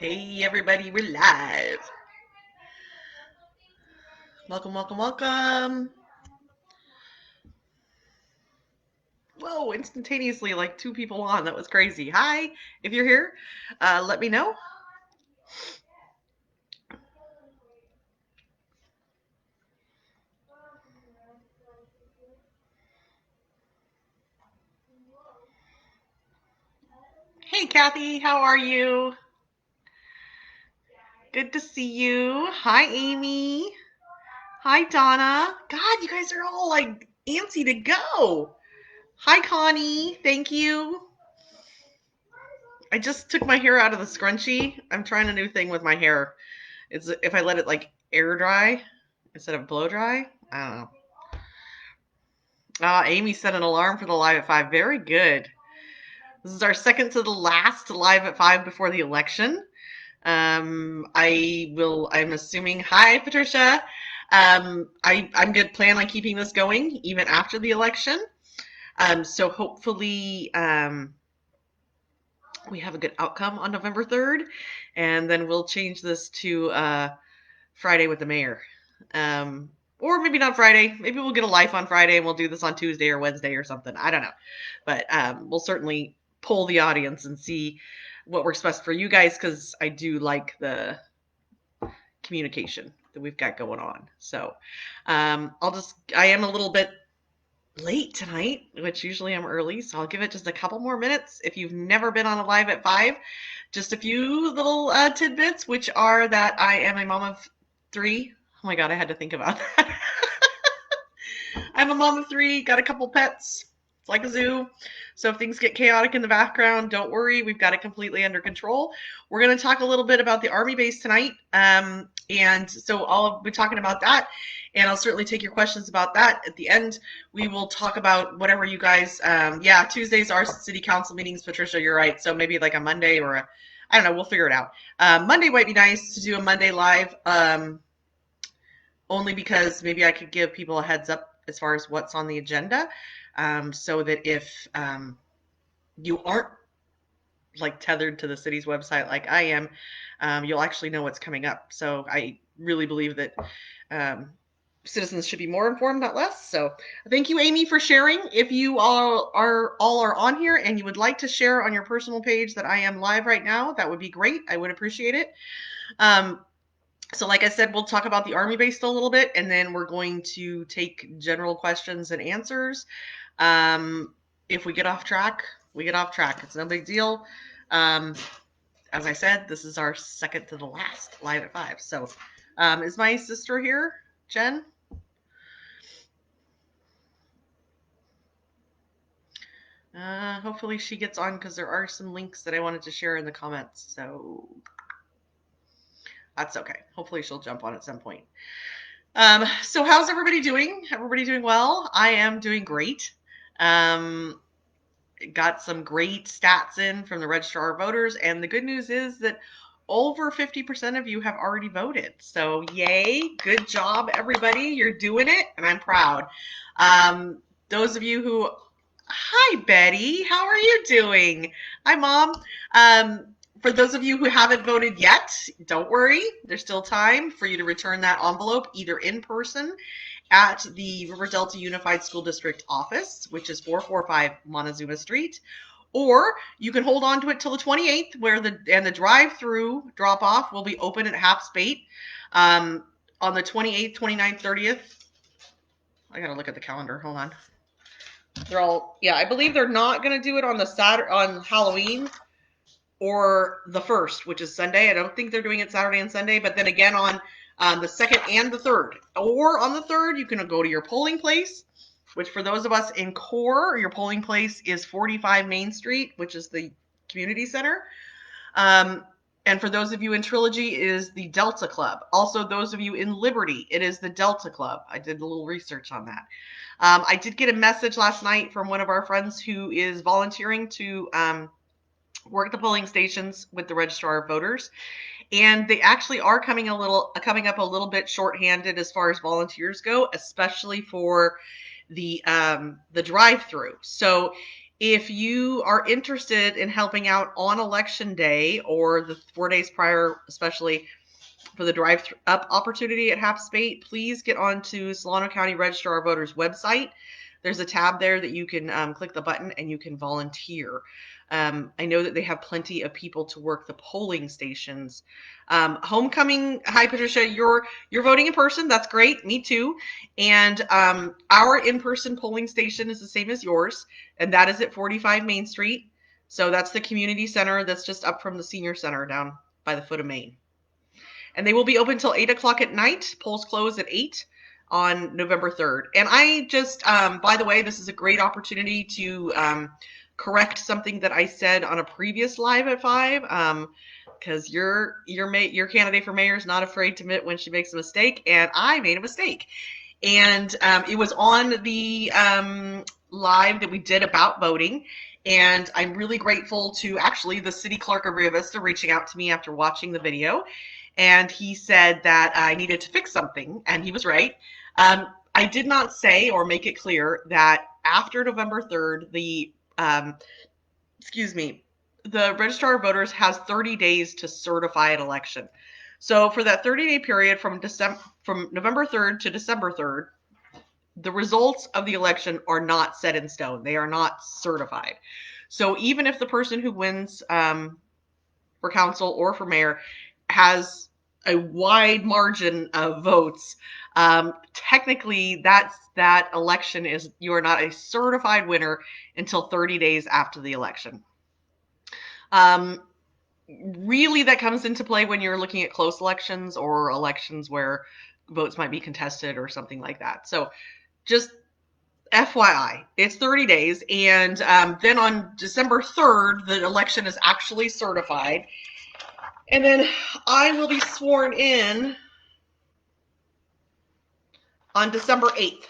Hey everybody, we're live. Welcome, welcome, welcome. Whoa, instantaneously like two people on. That was crazy. Hi, if you're here, let me know. Hey Kathy, how are you? Good to see you. Hi Amy. Hi Donna. God, you guys are all like antsy to go. Hi Connie, thank you. I just took my hair out of the scrunchie. I'm trying a new thing with my hair. It's if I let it like air dry instead of blow dry. I don't know. Amy set an alarm for the live at 5. Very good. This is our second to the last live at 5 before the election. I'm assuming, hi, Patricia. I'm going to plan on keeping this going even after the election. So hopefully, we have a good outcome on November 3rd, and then we'll change this to Friday with the mayor. Or maybe not Friday. Maybe we'll get a live on Friday and we'll do this on Tuesday or Wednesday or something. I don't know. But we'll certainly poll the audience and see what works best for you guys, because I do like the communication that we've got going on. So I am a little bit late tonight, which usually I'm early. So I'll give it just a couple more minutes. If you've never been on a live at 5, just a few little tidbits, which are that I am a mom of 3. Oh my God, I had to think about that. I'm a mom of 3, got a couple pets. It's like a zoo. So if things get chaotic in the background, don't worry. We've got it completely under control. We're going to talk a little bit about the Army base tonight. And so I'll be talking about that. And I'll certainly take your questions about that. At the end, we will talk about whatever you guys, Tuesdays are city council meetings, Patricia, you're right. So maybe like a Monday or I don't know, we'll figure it out. Monday might be nice to do a Monday live, only because maybe I could give people a heads up as far as what's on the agenda, so that if you aren't like tethered to the city's website like I am, you'll actually know what's coming up. So I really believe that citizens should be more informed, not less. So thank you, Amy, for sharing. If you all are on here and you would like to share on your personal page that I am live right now, that would be great. I would appreciate it. So like I said, we'll talk about the Army base a little bit, and then we're going to take general questions and answers. If we get off track, we get off track. It's no big deal. As I said, this is our second to the last live at 5. So is my sister here, Jen? Hopefully she gets on, because there are some links that I wanted to share in the comments. So that's okay. Hopefully she'll jump on at some point. So how's everybody doing? Everybody doing well? I am doing great. Got some great stats in from the registrar of voters, and the good news is that over 50% of you have already voted. So yay, good job, everybody. You're doing it, and I'm proud. Those of you who, hi, Betty. How are you doing? Hi, Mom. For those of you who haven't voted yet, don't worry. There's still time for you to return that envelope either in person at the River Delta Unified School District office, which is 445 Montezuma Street, or you can hold on to it till the 28th, where the drive-through drop-off will be open at half spate on the 28th, 29th, 30th. I gotta look at the calendar. Hold on. They're all, I believe they're not gonna do it on the Saturday on Halloween or the 1st, which is Sunday. I don't think they're doing it Saturday and Sunday, but then again on the 2nd and the 3rd. Or on the 3rd, you can go to your polling place, which for those of us in core, your polling place is 45 Main Street, which is the community center. And for those of you in Trilogy, it is the Delta Club. Also, those of you in Liberty, it is the Delta Club. I did a little research on that. I did get a message last night from one of our friends who is volunteering to work the polling stations with the registrar of voters, and they actually are coming up a little bit shorthanded as far as volunteers go, especially for the drive-through. So If you are interested in helping out on election day or the 4 days prior, especially for the drive up opportunity at Half Spate, please get onto Solano County Registrar of Voters website. There's a tab there that you can click the button and you can volunteer. I know that they have plenty of people to work the polling stations. Homecoming, hi Patricia, you're voting in person. That's great. Me too. And our in-person polling station is the same as yours, and that is at 45 Main Street. So that's the community center that's just up from the senior center down by the foot of Main. And they will be open till 8 o'clock at night. Polls close at 8 on November 3rd. And I just, by the way, this is a great opportunity to correct something that I said on a previous live at 5. Because your candidate for mayor is not afraid to admit when she makes a mistake, and I made a mistake. And it was on the live that we did about voting. And I'm really grateful to actually the city clerk of Rio Vista reaching out to me after watching the video. And he said that I needed to fix something, and he was right. I did not say or make it clear that after November 3rd, the Registrar of Voters has 30 days to certify an election. So for that 30-day period from November 3rd to December 3rd, the results of the election are not set in stone. They are not certified. So even if the person who wins for council or for mayor has a wide margin of votes, technically that election is, you are not a certified winner until 30 days after the election. Really, that comes into play when you're looking at close elections or elections where votes might be contested or something like that. So just FYI, it's 30 days. And then on December 3rd, the election is actually certified. And then I will be sworn in on December 8th.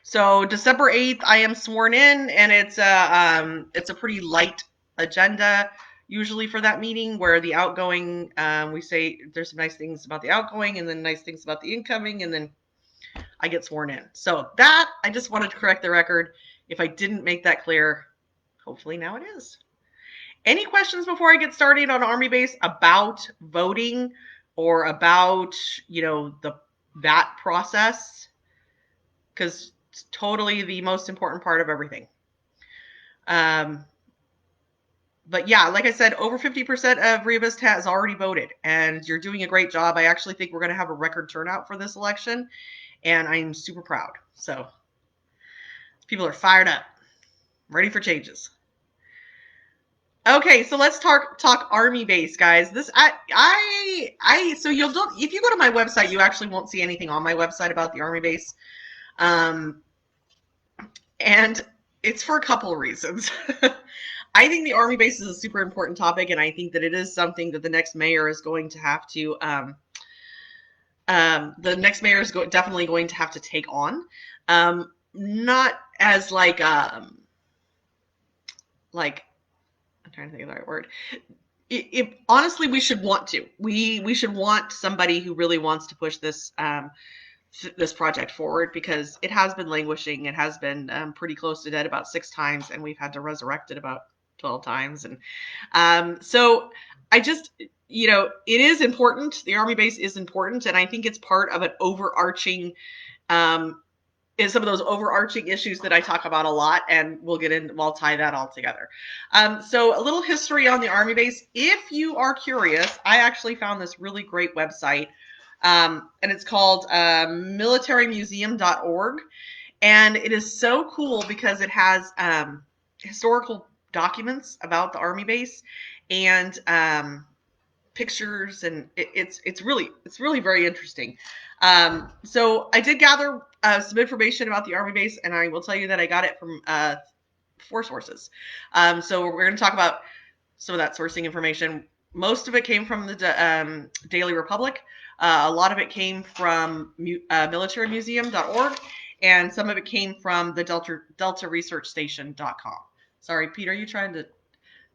So December 8th, I am sworn in, and it's a pretty light agenda usually for that meeting, where the outgoing, we say there's some nice things about the outgoing and then nice things about the incoming, and then I get sworn in. So that, I just wanted to correct the record. If I didn't make that clear, hopefully now it is. Any questions before I get started on Army Base about voting or about, that process? Because it's totally the most important part of everything. But yeah, like I said, over 50% of Rio Vista has already voted, and you're doing a great job. I actually think we're going to have a record turnout for this election, and I'm super proud. So people are fired up, ready for changes. Okay, so let's talk Army Base, guys. This so you'll don't, if you go to my website, you actually won't see anything on my website about the Army Base, and it's for a couple of reasons. I think the Army Base is a super important topic, and I think that it is something that the next mayor is going to have to definitely going to have to take on, not as like I'm trying to think of the right word. Honestly, we should want to. We should want somebody who really wants to push this this project forward, because it has been languishing. It has been pretty close to dead about 6 times, and we've had to resurrect it about 12 times. And so I just, it is important. The Army Base is important, and I think it's part of an overarching is some of those overarching issues that I talk about a lot, and we'll tie that all together. So a little history on the Army Base. If you are curious, I actually found this really great website, and it's called militarymuseum.org, and it is so cool because it has historical documents about the Army Base and pictures, and it's really very interesting. So I did gather some information about the Army Base, and I will tell you that I got it from 4 sources. So we're going to talk about some of that sourcing information. Most of it came from the Daily Republic. A lot of it came from militarymuseum.org, and some of it came from the deltaresearchstation.com. Sorry, Pete, are you trying to...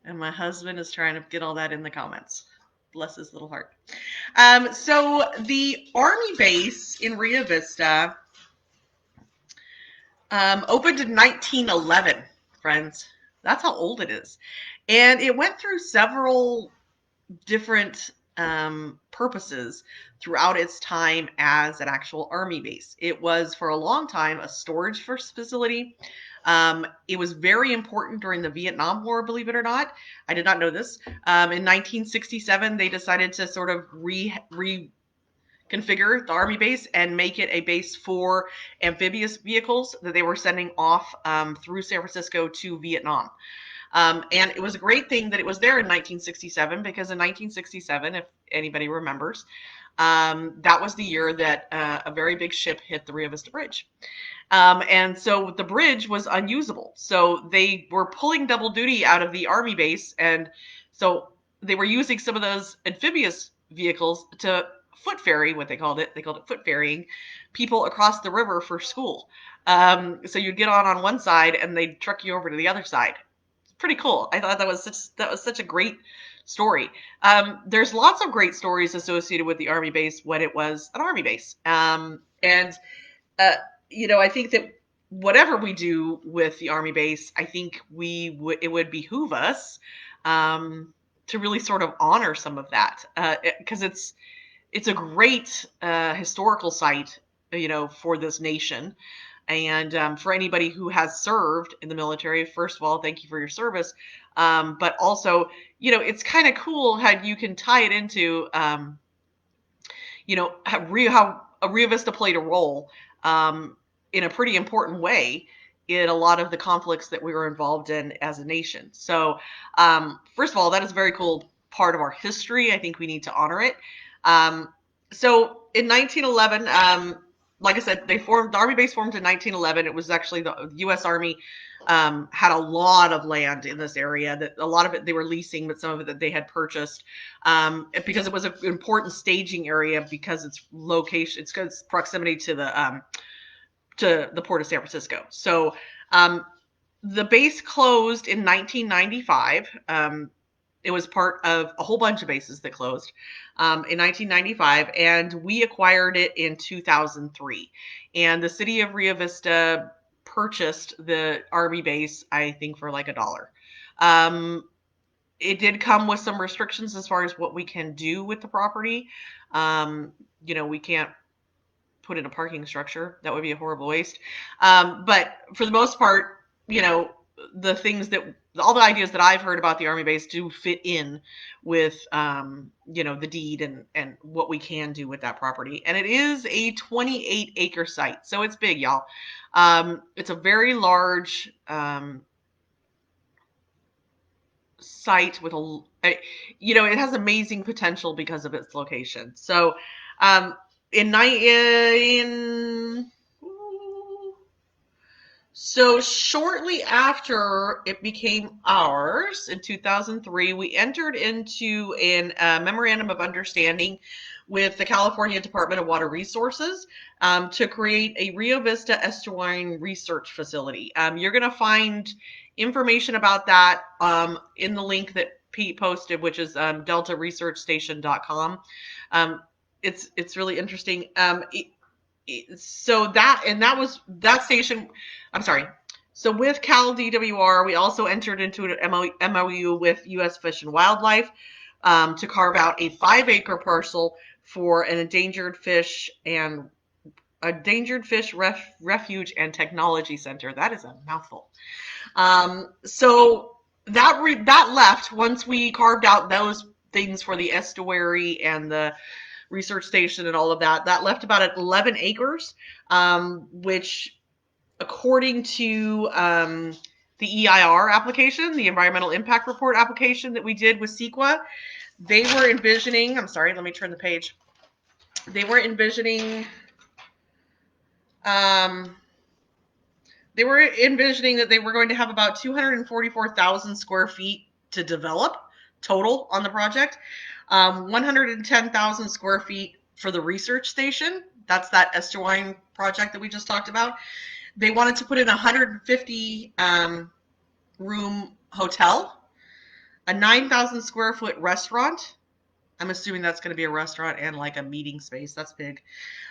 And my husband is trying to get all that in the comments. Bless his little heart. So the Army Base in Rio Vista opened in 1911, friends. That's how old it is. And it went through several different purposes throughout its time as an actual army base. It was for a long time a storage facility. It was very important during the Vietnam War, believe it or not. I did not know this. In 1967, they decided to sort of reconfigure the army base and make it a base for amphibious vehicles that they were sending off through San Francisco to Vietnam. And it was a great thing that it was there in 1967, because in 1967, if anybody remembers, that was the year that a very big ship hit the Rio Vista Bridge. And so the bridge was unusable. So they were pulling double duty out of the army base. And so they were using some of those amphibious vehicles to foot ferry, what they called it. They called it foot ferrying people across the river for school. So you'd get on one side and they'd truck you over to the other side. Pretty cool. I thought that was such a great story. There's lots of great stories associated with the army base when it was an army base. And uh, I think that whatever we do with the army base, I think it would behoove us to really sort of honor some of that, because it's a great historical site, for this nation. And for anybody who has served in the military, first of all, thank you for your service. But also, it's kind of cool how you can tie it into, how Rio Vista played a role in a pretty important way in a lot of the conflicts that we were involved in as a nation. So, first of all, that is a very cool part of our history. I think we need to honor it. So in 1911, like I said, the Army base formed in 1911. It was actually the U.S. Army had a lot of land in this area. That a lot of it they were leasing, but some of it that they had purchased because it was an important staging area because its location, its proximity to the port of San Francisco. So the base closed in 1995. It was part of a whole bunch of bases that closed in 1995, and we acquired it in 2003. And the city of Rio Vista purchased the Army base, I think, for like $1. It did come with some restrictions as far as what we can do with the property. We can't put in a parking structure. That would be a horrible waste. But for the most part, the things that all the ideas that I've heard about the army base do fit in with the deed and what we can do with that property. And it is a 28-acre site, so it's big, y'all. It's a very large site with it has amazing potential because of its location. So So shortly after it became ours in 2003, we entered into a memorandum of understanding with the California Department of Water Resources to create a Rio Vista Estuarine research facility. You're going to find information about that in the link that Pete posted, which is deltaresearchstation.com. It's really interesting. So that station, I'm sorry. So with Cal DWR, we also entered into an MOU with U.S. Fish and Wildlife to carve out a 5-acre parcel for an endangered fish refuge and technology center. That is a mouthful. So that left once we carved out those things for the estuary and the research station and all of that. That left about 11 acres, which, according to the EIR application, the Environmental Impact Report application that we did with CEQA, they were envisioning, I'm sorry, let me turn the page. They were envisioning that they were going to have about 244,000 square feet to develop total on the project. 110,000 square feet for the research station. That's that Estuarine project that we just talked about. They wanted to put in a 150 room hotel, a 9,000 square foot restaurant. I'm assuming that's going to be a restaurant and like a meeting space. That's big.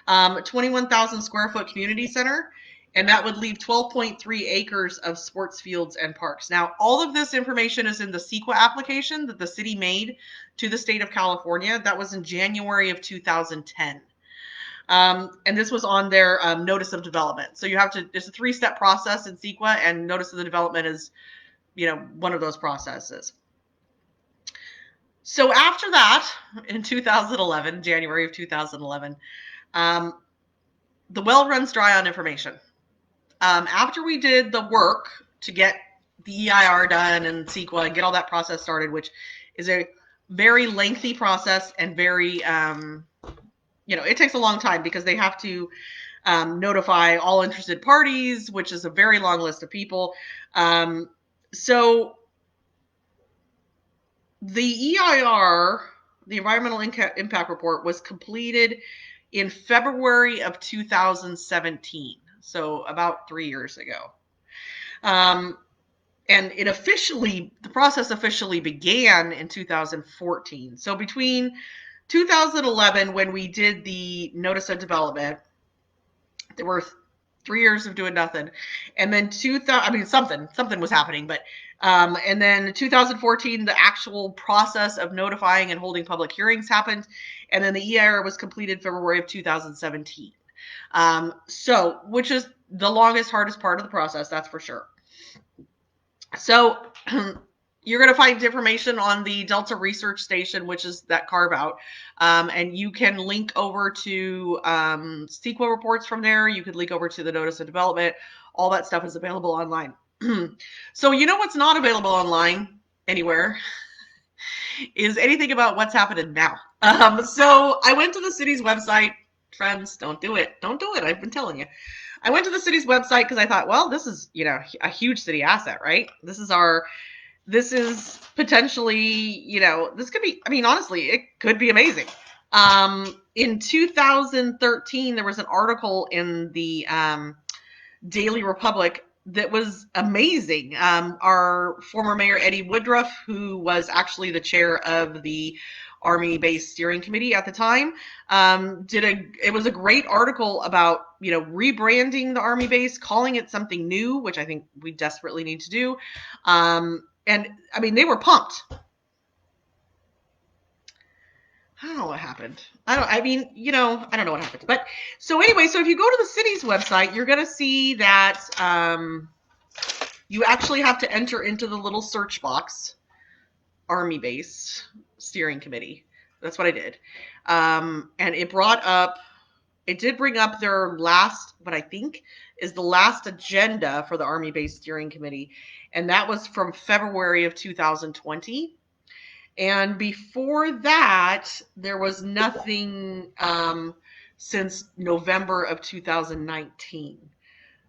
21,000 square foot community center and that would leave 12.3 acres of sports fields and parks. Now, all of this information is in the CEQA application that the city made to the state of California. That was in January of 2010. And this was on their notice of development. So you have to, it's a 3-step process in CEQA, and notice of the development is, one of those processes. So after that, in 2011, January of 2011, the well runs dry on information. After we did the work to get the EIR done and CEQA and get all that process started, which is a very lengthy process and very, it takes a long time because they have to notify all interested parties, which is a very long list of people. So the EIR, the Environmental Impact Report, was completed in February of 2017, so about 3 years ago. And the process officially began in 2014. So between 2011, when we did the notice of development, there were 3 years of doing nothing, and then something was happening, but and then 2014, the actual process of notifying and holding public hearings happened, and then the EIR was completed February of 2017. So, which is the longest, hardest part of the process, that's for sure. So you're going to find information on the Delta Research Station, which is that carve out. And you can link over to CEQA reports from there. You could link over to the Notice of Development. All that stuff is available online. So what's not available online anywhere is anything about what's happening now. So I went to the city's website. Friends, don't do it. Don't do it. I've been telling you. I went to the city's website because I thought, well, this is, a huge city asset, right? This is potentially, this could be, honestly, it could be amazing. In 2013, there was an article in the Daily Republic that was amazing. Our former mayor, Eddie Woodruff, who was actually the chair of the Army Base Steering Committee at the time, it was a great article about, rebranding the Army Base, calling it something new, which I think we desperately need to do. And they were pumped. I don't know what happened. I don't know what happened. But so anyway, so if you go to the city's website, you're going to see that you actually have to enter into the little search box, Army Base Steering Committee. That's what I did. And it did bring up their last, what I think is the last agenda for the Army Base Steering Committee. And that was from February of 2020. And before that, there was nothing since November of 2019.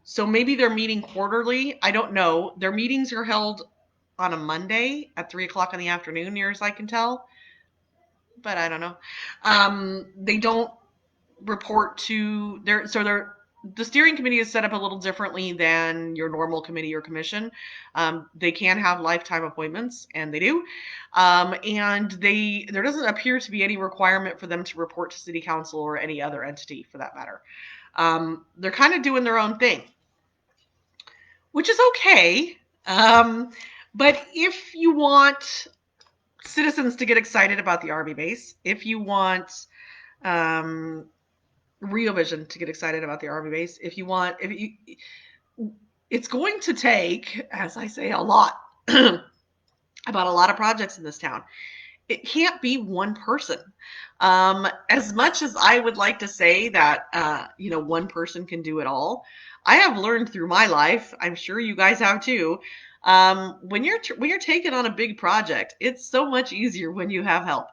So maybe they're meeting quarterly. I don't know. Their meetings are held on a Monday at 3:00 in the afternoon, near as I can tell. But I don't know. They don't report to the steering committee is set up a little differently than your normal committee or commission. They can have lifetime appointments, and they do. And there doesn't appear to be any requirement for them to report to city council or any other entity for that matter. They're kind of doing their own thing, which is okay. But if you want citizens to get excited about the Army base, if you want Rio Vision to get excited about the Army base, it's going to take, as I say a lot, about a lot of projects in this town. It can't be one person. As much as I would like to say that, one person can do it all, I have learned through my life, I'm sure you guys have too, when you're taking on a big project, it's so much easier when you have help.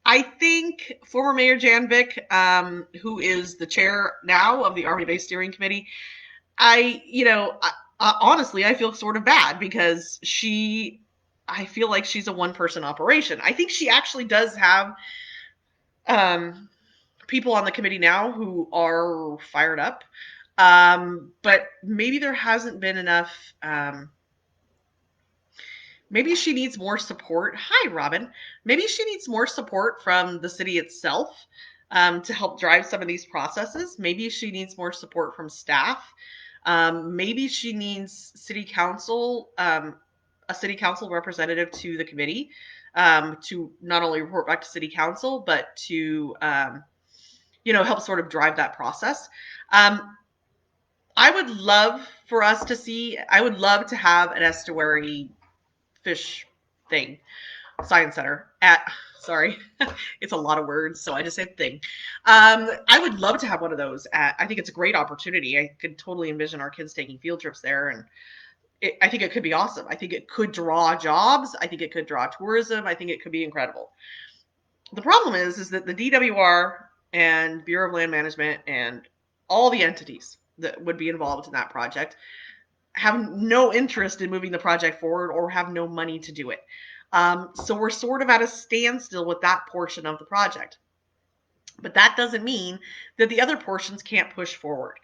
I think former Mayor Janvik, who is the chair now of the Army Base Steering Committee, honestly, I feel sort of bad because I feel like she's a one-person operation. I think she actually does have people on the committee now who are fired up, but maybe there hasn't been enough. Maybe she needs more support. Hi, Robin. Maybe she needs more support from the city itself. to help drive some of these processes. Maybe she needs more support from staff. Maybe she needs city council, a city council representative to the committee, to not only report back to city council, but to, help sort of drive that process. I would love I would love to have an estuary fish thing, science center sorry, it's a lot of words, so I just said thing. I would love to have one of those I think it's a great opportunity. I could totally envision our kids taking field trips there, and I think it could be awesome. I think it could draw jobs. I think it could draw tourism. I think it could be incredible. The problem is that the DWR and Bureau of Land Management and all the entities that would be involved in that project have no interest in moving the project forward or have no money to do it. So we're sort of at a standstill with that portion of the project. But that doesn't mean that the other portions can't push forward.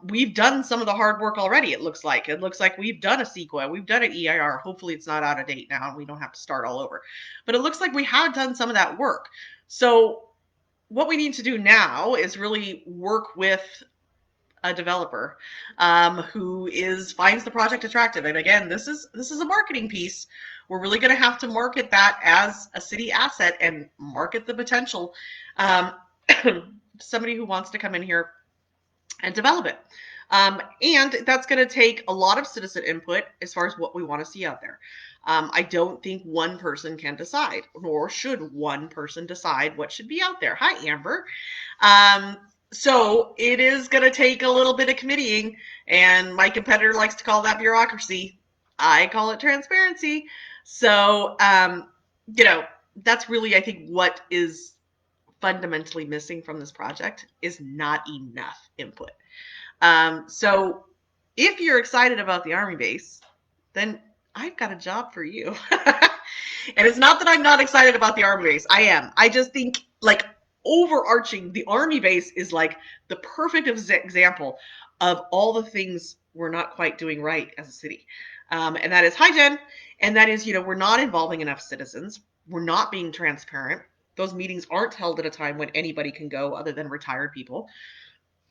We've done some of the hard work already, it looks like. It looks like we've done a CEQA, we've done an EIR. Hopefully it's not out of date now and we don't have to start all over. But it looks like we have done some of that work. So what we need to do now is really work with a developer who finds the project attractive. And again, this is a marketing piece. We're really going to have to market that as a city asset and market the potential. Somebody who wants to come in here and develop it. And that's going to take a lot of citizen input as far as what we want to see out there. I don't think one person can decide, nor should one person decide what should be out there. Hi, Amber. So it is going to take a little bit of committeeing, and my competitor likes to call that bureaucracy. I call it transparency. So, that's really, I think, what is fundamentally missing from this project is not enough input. So if you're excited about the Army base, then I've got a job for you. And it's not that I'm not excited about the Army base. I am. I just think, like, overarching, the Army base is like the perfect example of all the things we're not quite doing right as a city. And that is, hi Jen, and that is, we're not involving enough citizens. We're not being transparent. Those meetings aren't held at a time when anybody can go other than retired people.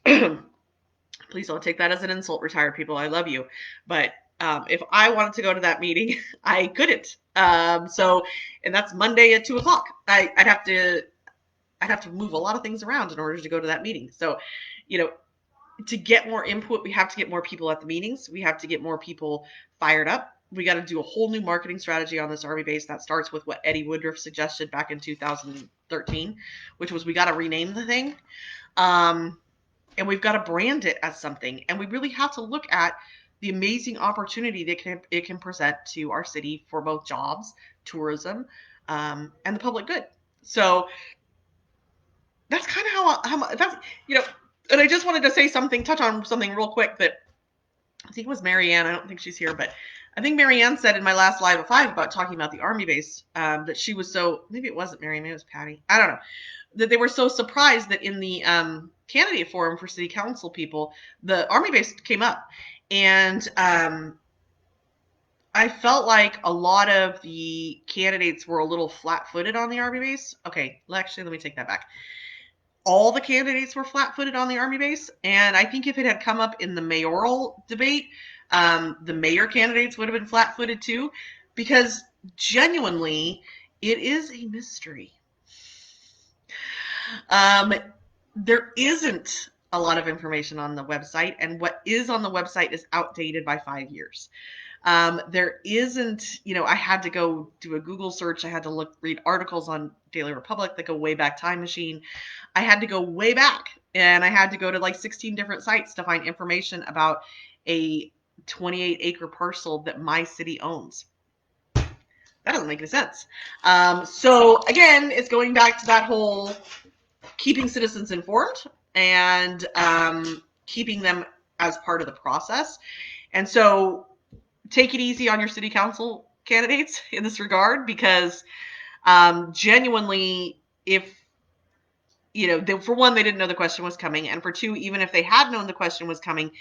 Please don't take that as an insult, retired people. I love you. But if I wanted to go to that meeting, I couldn't. And that's Monday at 2:00. I'd have to move a lot of things around in order to go to that meeting. So, to get more input, we have to get more people at the meetings. We have to get more people fired up. We got to do a whole new marketing strategy on this Army base that starts with what Eddie Woodruff suggested back in 2013, which was we got to rename the thing. And we've got to brand it as something. And we really have to look at the amazing opportunity that it can present to our city for both jobs, tourism, and the public good. So that's kind of how that's, and I just wanted to touch on something real quick that I think it was Marianne. I don't think she's here, but I think Marianne said in my last live at 5 about talking about the Army base, that she was maybe it wasn't Marianne, maybe it was Patty. I don't know. That they were so surprised that in the candidate forum for city council people, the Army base came up. And I felt like a lot of the candidates were a little flat-footed on the Army base. Okay, actually, let me take that back. All the candidates were flat-footed on the Army base, and I think if it had come up in the mayoral debate, the mayor candidates would have been flat-footed too, because genuinely, it is a mystery. There isn't a lot of information on the website, and what is on the website is outdated by 5 years. There isn't, I had to go do a Google search. I had to read articles on Daily Republic that go way back, Time Machine. I had to go way back, and I had to go to like 16 different sites to find information about a 28-acre parcel that my city owns. That doesn't make any sense. So again, it's going back to that whole keeping citizens informed and keeping them as part of the process. And so take it easy on your city council candidates in this regard, because genuinely, if, for one, they didn't know the question was coming. And for two, even if they had known the question was coming,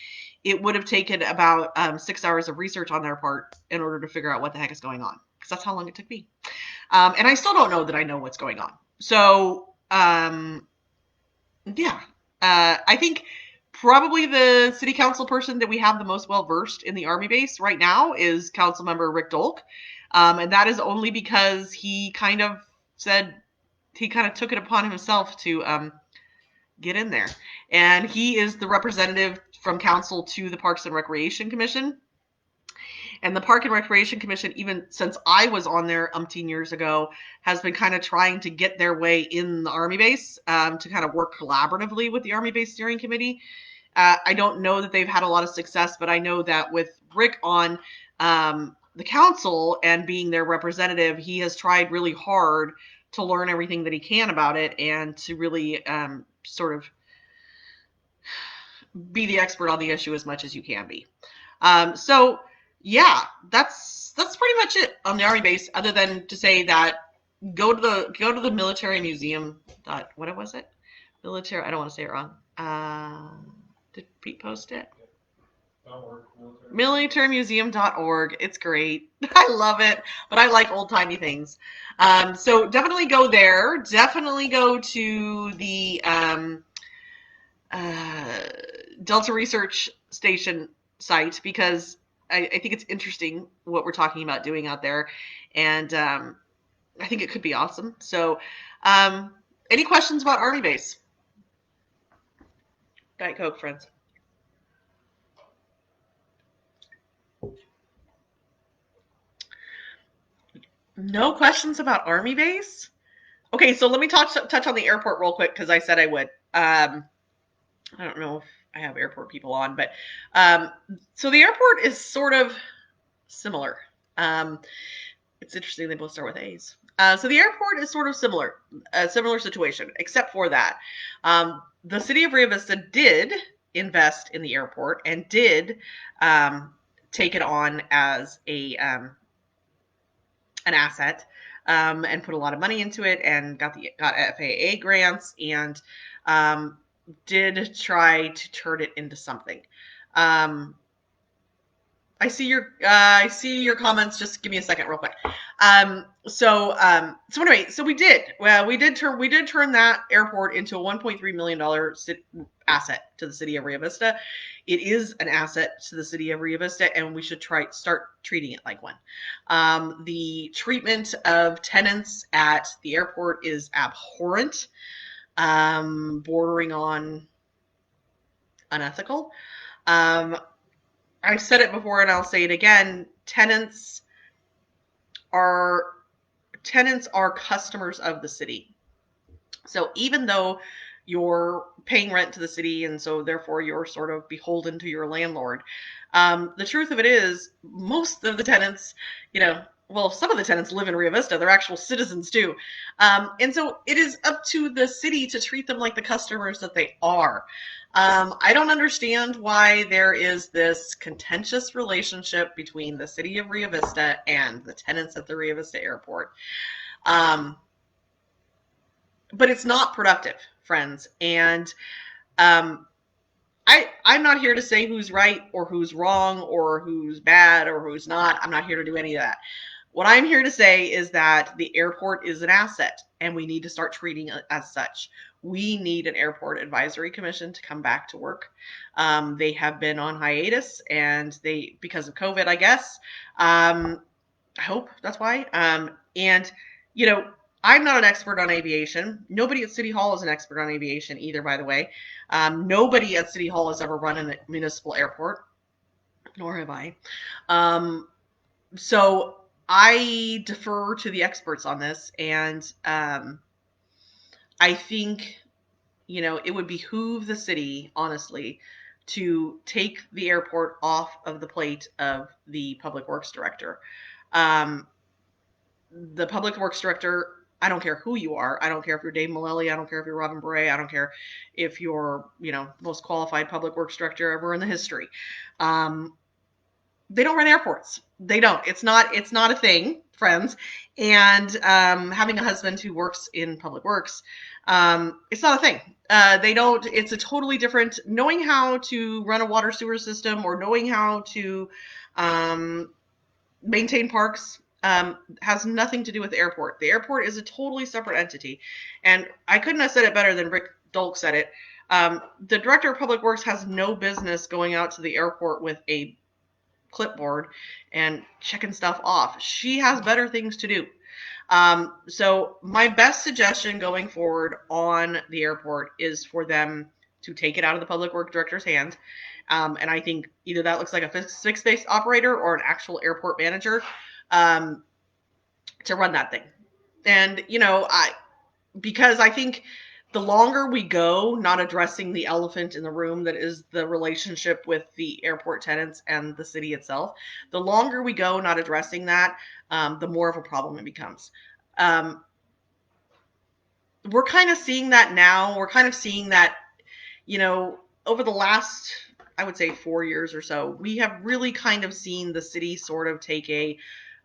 it would have taken about 6 hours of research on their part in order to figure out what the heck is going on. Because that's how long it took me. And I still don't know that I know what's going on. So, Yeah. I think probably the city council person that we have the most well versed in the Army base right now is Council Member Rick Dolk. And that is only because he kind of took it upon himself to get in there. And he is the representative from council to the Parks and Recreation Commission. And the Park and Recreation Commission, even since I was on there umpteen years ago, has been kind of trying to get their way in the Army base to kind of work collaboratively with the Army Base Steering Committee. I don't know that they've had a lot of success, but I know that with Rick on the council and being their representative, he has tried really hard to learn everything that he can about it and to really sort of be the expert on the issue as much as you can be. So yeah, that's pretty much it on the Army base. Other than to say that go to the military museum. What was it? Military. I don't want to say it wrong. Did Pete post it? Militarymuseum.org. It's great. I love it, but I like old timey things. So definitely go there. Definitely go to the Delta Research Station site because I think it's interesting what we're talking about doing out there, and I think it could be awesome. So, any questions about Army Base? Diet Coke, friends. No questions about Army Base? Okay, so let me touch on the airport real quick because I said I would. I don't know if I have airport people on, but so the airport is sort of similar. It's interesting they both start with A's. So the airport is sort of similar, a similar situation, except for that the city of Rio Vista did invest in the airport and did take it on as an asset and put a lot of money into it and got FAA grants and did try to turn it into something. I see your comments. Just give me a second, real quick. So anyway, so we did turn that airport into a $1.3 million asset to the city of Rio Vista. It is an asset to the city of Rio Vista, and we should start treating it like one. The treatment of tenants at the airport is abhorrent, bordering on unethical. I've said it before and I'll say it again. Tenants are customers of the city. So even though you're paying rent to the city and so therefore you're sort of beholden to your landlord, the truth of it is most of the tenants, some of the tenants live in Rio Vista. They're actual citizens too. And so it is up to the city to treat them like the customers that they are. I don't understand why there is this contentious relationship between the city of Rio Vista and the tenants at the Rio Vista airport. But it's not productive, friends. And I'm not here to say who's right or who's wrong or who's bad or who's not. I'm not here to do any of that. What I'm here to say is that the airport is an asset and we need to start treating it as such. We need an airport advisory commission to come back to work. They have been on hiatus and because of COVID, I guess. I hope that's why. And, I'm not an expert on aviation. Nobody at City Hall is an expert on aviation either, by the way. Nobody at City Hall has ever run a municipal airport, nor have I. So I defer to the experts on this, and I think, it would behoove the city, honestly, to take the airport off of the plate of the Public Works Director. The Public Works Director, I don't care who you are. I don't care if you're Dave Mullally. I don't care if you're Robin Bray. I don't care if you're, most qualified Public Works Director ever in the history. They don't run airports. They don't. It's not a thing, friends. And having a husband who works in public works, it's not a thing. They don't. It's a totally different. Knowing how to run a water sewer system or knowing how to maintain parks has nothing to do with the airport. The airport is a totally separate entity. And I couldn't have said it better than Rick Dolk said it. The director of public works has no business going out to the airport with a clipboard and checking stuff off. She has better things to do. So my best suggestion going forward on the airport is for them to take it out of the public work director's hands. And I think either that looks like a fixed base operator or an actual airport manager to run that thing. And, because I think the longer we go not addressing the elephant in the room that is the relationship with the airport tenants and the city itself, the longer we go not addressing that, the more of a problem it becomes. We're kind of seeing that now. We're kind of seeing that, over the last, I would say 4 years or so, we have really kind of seen the city sort of take a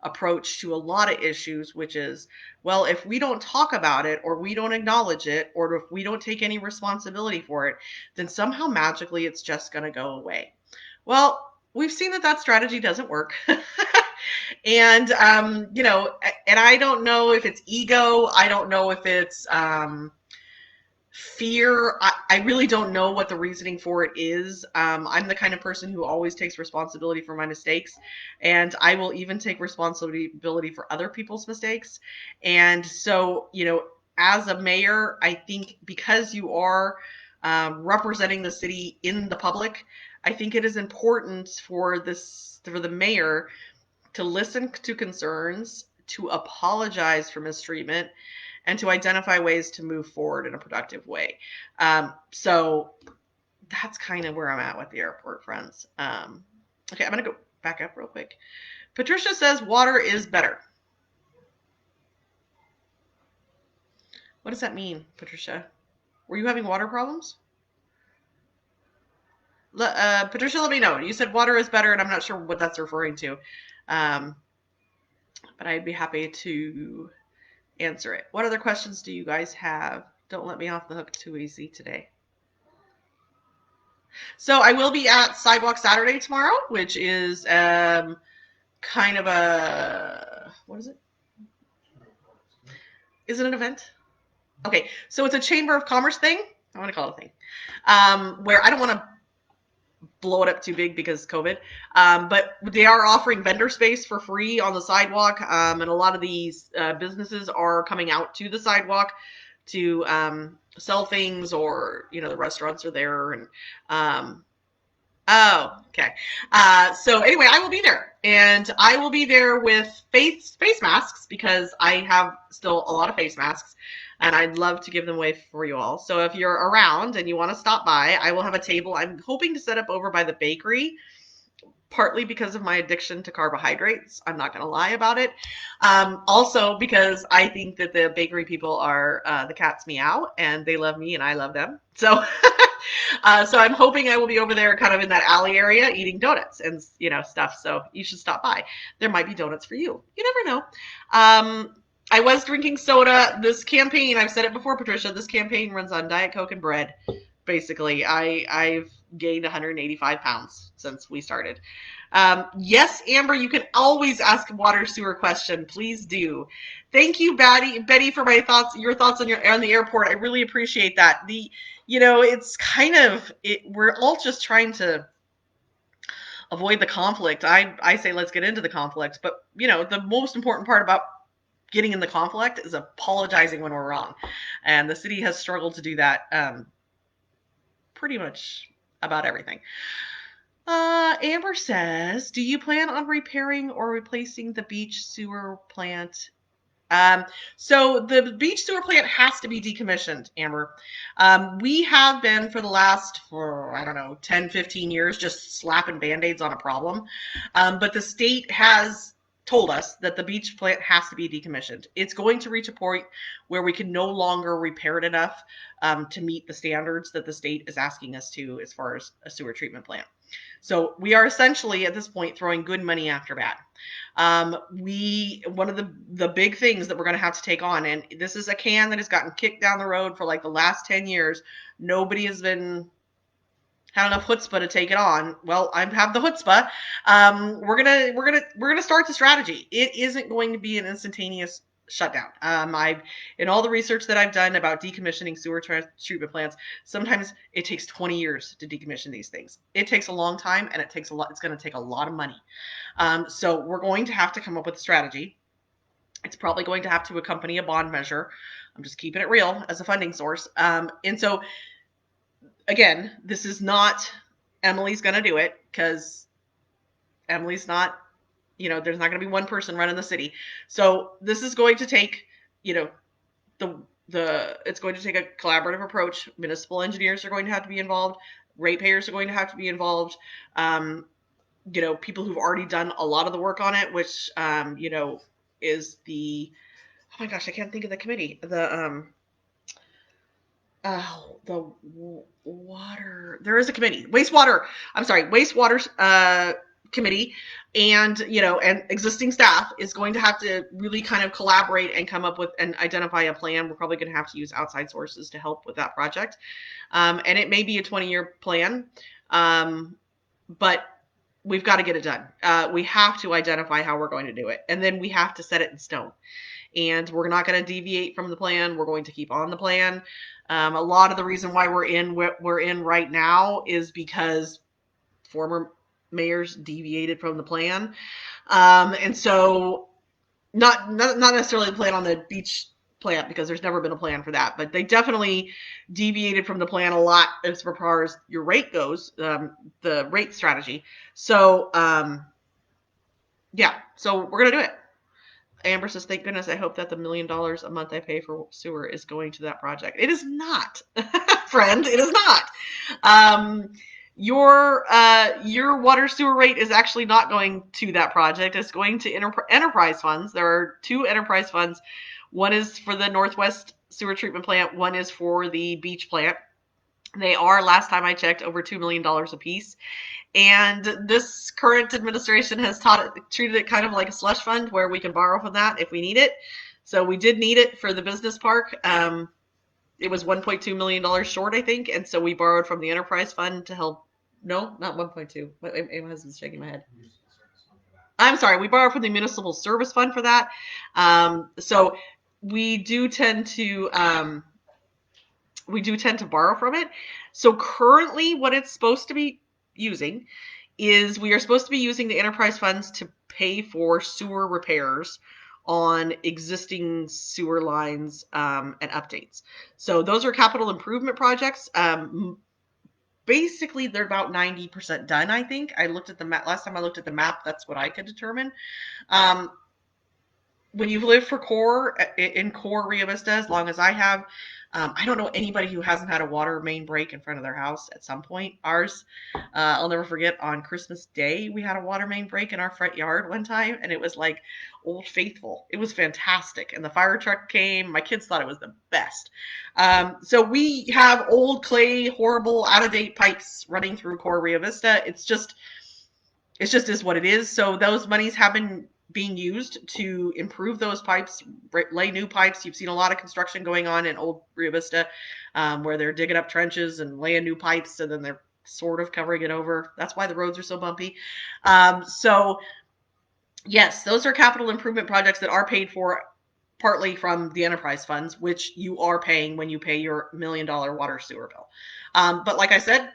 approach to a lot of issues, which is, well, if we don't talk about it or we don't acknowledge it or if we don't take any responsibility for it, then somehow magically it's just going to go away. Well, we've seen that strategy doesn't work. And, and I don't know if it's ego. I don't know if it's fear. I really don't know what the reasoning for it is. I'm the kind of person who always takes responsibility for my mistakes, and I will even take responsibility for other people's mistakes. And so, as a mayor, I think because you are representing the city in the public, I think it is important for the mayor to listen to concerns, to apologize for mistreatment, and to identify ways to move forward in a productive way. So that's kind of where I'm at with the airport, friends. Okay, I'm going to go back up real quick. Patricia says water is better. What does that mean, Patricia? Were you having water problems? Patricia, let me know. You said water is better, and I'm not sure what that's referring to. But I'd be happy to answer it. What other questions do you guys have? Don't let me off the hook too easy today. So I will be at Sidewalk Saturday tomorrow, which is kind of a, what is it? Is it an event? Okay, so it's a Chamber of Commerce thing. I want to call it a thing. Where I don't want to blow it up too big because COVID. But they are offering vendor space for free on the sidewalk. And a lot of these businesses are coming out to the sidewalk to sell things, or, the restaurants are there. And oh, okay. So anyway, I will be there. And I will be there with face masks because I have still a lot of face masks. And I'd love to give them away for you all. So if you're around and you want to stop by, I will have a table. I'm hoping to set up over by the bakery, partly because of my addiction to carbohydrates. I'm not going to lie about it. Also because I think that the bakery people are the cat's meow, and they love me and I love them. So so I'm hoping I will be over there kind of in that alley area eating donuts and, stuff. So you should stop by. There might be donuts for you. You never know. I was drinking soda. This campaign, I've said it before, Patricia, this campaign runs on Diet Coke and bread. Basically, I've gained 185 pounds since we started. Yes, Amber, you can always ask a water sewer question. Please do. Thank you, Betty, for your thoughts on the airport. I really appreciate that. It's kind of, we're all just trying to avoid the conflict. I say let's get into the conflict, but the most important part about getting in the conflict is apologizing when we're wrong. And the city has struggled to do that pretty much about everything. Amber says, do you plan on repairing or replacing the beach sewer plant? So the beach sewer plant has to be decommissioned, Amber. We have been for the last, 10, 15 years, just slapping Band-Aids on a problem. But the state has told us that the beach plant has to be decommissioned. It's going to reach a point where we can no longer repair it enough to meet the standards that the state is asking us to as far as a sewer treatment plant. So we are essentially at this point throwing good money after bad. One of the big things that we're going to have to take on, and this is a can that has gotten kicked down the road for like the last 10 years. Nobody has been had enough chutzpah to take it on. Well, I have the chutzpah. We're gonna start the strategy. It isn't going to be an instantaneous shutdown. I've in all the research that I've done about decommissioning sewer treatment plants, sometimes it takes 20 years to decommission these things. It takes a long time, and it takes a lot. It's going to take a lot of money. So we're going to have to come up with a strategy. It's probably going to have to accompany a bond measure. I'm just keeping it real as a funding source. And so again, this is not Emily's going to do it, because Emily's not, there's not going to be one person running the city. So this is going to take, it's going to take a collaborative approach. Municipal engineers are going to have to be involved. Ratepayers are going to have to be involved. People who've already done a lot of the work on it, which, is oh my gosh, I can't think of the committee. The water. There is a committee, wastewater. I'm sorry, wastewater committee, and and existing staff is going to have to really kind of collaborate and come up with and identify a plan. We're probably going to have to use outside sources to help with that project, and it may be a 20-year plan, but we've got to get it done. We have to identify how we're going to do it, and then we have to set it in stone. And we're not going to deviate from the plan. We're going to keep on the plan. A lot of the reason why we're in what we're in right now is because former mayors deviated from the plan. And so not necessarily the plan on the beach plant, because there's never been a plan for that, but they definitely deviated from the plan a lot as far as your rate goes, the rate strategy. So, yeah, so we're going to do it. Amber says, thank goodness, I hope that the $1 million a month I pay for sewer is going to that project. It is not, friend. It is not. Your water sewer rate is actually not going to that project. It's going to enterprise funds. There are 2 enterprise funds. One is for the Northwest sewer treatment plant. One is for the beach plant. They are, last time I checked, over $2 million a piece. And this current administration has treated it kind of like a slush fund, where we can borrow from that if we need it. So we did need it for the business park. It was $1.2 million short, I think. And so we borrowed from the enterprise fund to help. No, not 1.2. My husband's shaking my head. I'm sorry. We borrowed from the municipal service fund for that. So we do tend to borrow from it. So currently what it's supposed to be using is, we are supposed to be using the enterprise funds to pay for sewer repairs on existing sewer lines, and updates. So those are capital improvement projects. Basically, they're about 90% done, I think. I looked at the map. Last time I looked at the map, that's what I could determine. When you've lived in core Rio Vista as long as I have, I don't know anybody who hasn't had a water main break in front of their house at some point. Ours, I'll never forget, on Christmas Day, we had a water main break in our front yard one time, and it was like Old Faithful. It was fantastic. And the fire truck came. My kids thought it was the best. So we have old clay, horrible, out-of-date pipes running through core Rio Vista. It's just is what it is. So those monies have been being used to improve those pipes, lay new pipes. You've seen a lot of construction going on in old Rio Vista, where they're digging up trenches and laying new pipes, and then they're sort of covering it over. That's why the roads are so bumpy. So yes, those are capital improvement projects that are paid for partly from the enterprise funds, which you are paying when you pay your $1 million water sewer bill. But like I said,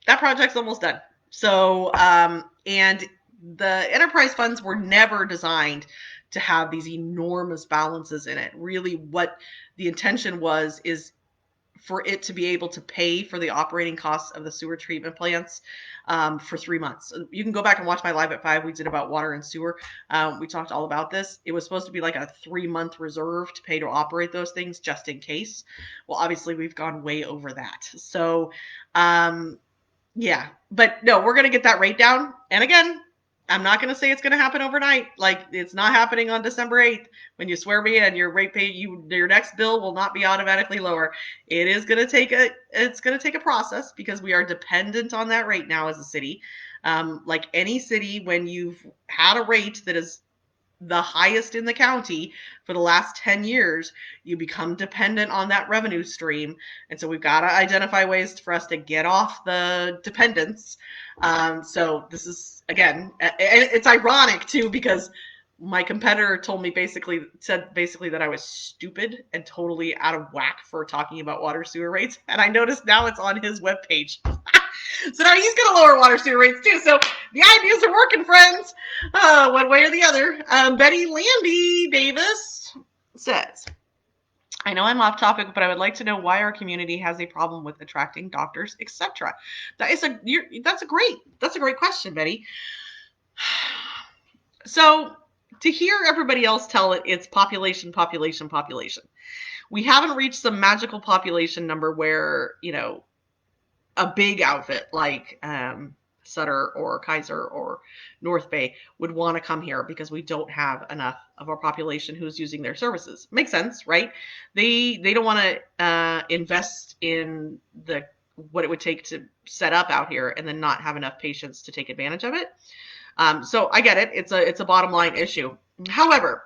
that project's almost done. So, and the enterprise funds were never designed to have these enormous balances in it. Really, what the intention was is for it to be able to pay for the operating costs of the sewer treatment plants for 3 months. You can go back and watch my Live at 5. We did about water and sewer. We talked all about this. It was supposed to be like a 3-month reserve to pay to operate those things just in case. Well, obviously, we've gone way over that. So, yeah. But no, we're going to get that rate down. And again, I'm not going to say it's going to happen overnight. Like, it's not happening on December 8th when you swear me in. Your rate pay, your next bill will not be automatically lower. It is going to take a process, because we are dependent on that rate now as a city. Like any city, when you've had a rate that is the highest in the county for the last 10 years, you become dependent on that revenue stream. And so we've got to identify ways for us to get off the dependence. So this is, again, it's ironic too, because my competitor said basically that I was stupid and totally out of whack for talking about water sewer rates. And I noticed now it's on his webpage. So now he's going to lower water sewer rates too. So the ideas are working, friends, one way or the other. Betty Landy Davis says, I know I'm off topic, but I would like to know why our community has a problem with attracting doctors, etc. That's a great question, Betty. So to hear everybody else tell it, it's population. We haven't reached some magical population number where, a big outfit like Sutter or Kaiser or North Bay would want to come here because we don't have enough of our population who's using their services. Makes sense, right? They don't want to invest in what it would take to set up out here and then not have enough patients to take advantage of it. So I get it. It's a bottom line issue. However,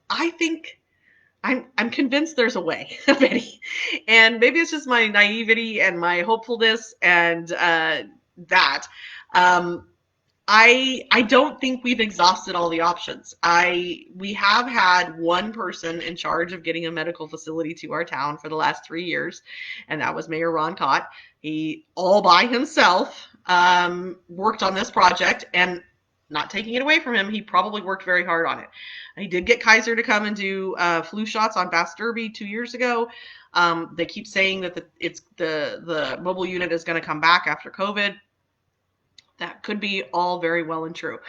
I think I'm convinced there's a way, Betty. And maybe it's just my naivety and my hopefulness and that. I don't think we've exhausted all the options. We have had one person in charge of getting a medical facility to our town for the last 3 years, and that was Mayor Ron Cott. He, all by himself, worked on this project, and not taking it away from him, he probably worked very hard on it. He did get Kaiser to come and do flu shots on Bass Derby 2 years ago. They keep saying that the mobile unit is going to come back after COVID. That could be all very well and true.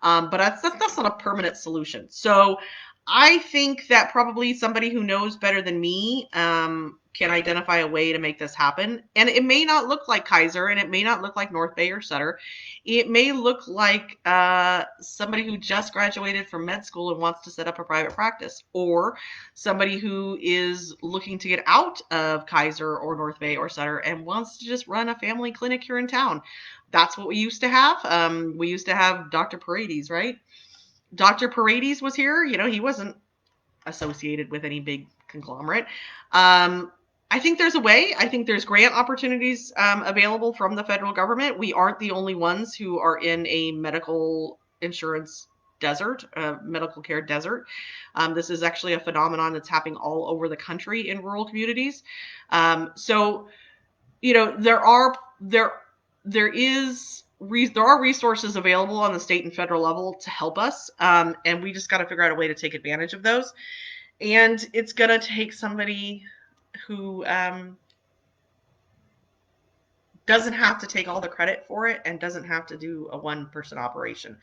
But that's not a permanent solution. So I think that probably somebody who knows better than me can identify a way to make this happen. And it may not look like Kaiser, and it may not look like North Bay or Sutter. It may look like somebody who just graduated from med school and wants to set up a private practice, or somebody who is looking to get out of Kaiser or North Bay or Sutter and wants to just run a family clinic here in town. That's what we used to have. We used to have Dr. Paredes, right? Dr. Paredes was here. He wasn't associated with any big conglomerate. I think there's a way. I think there's grant opportunities available from the federal government. We aren't the only ones who are in a medical insurance desert, medical care desert. This is actually a phenomenon that's happening all over the country in rural communities. So, there are resources available on the state and federal level to help us, and we just got to figure out a way to take advantage of those. And it's going to take somebody who doesn't have to take all the credit for it and doesn't have to do a one-person operation.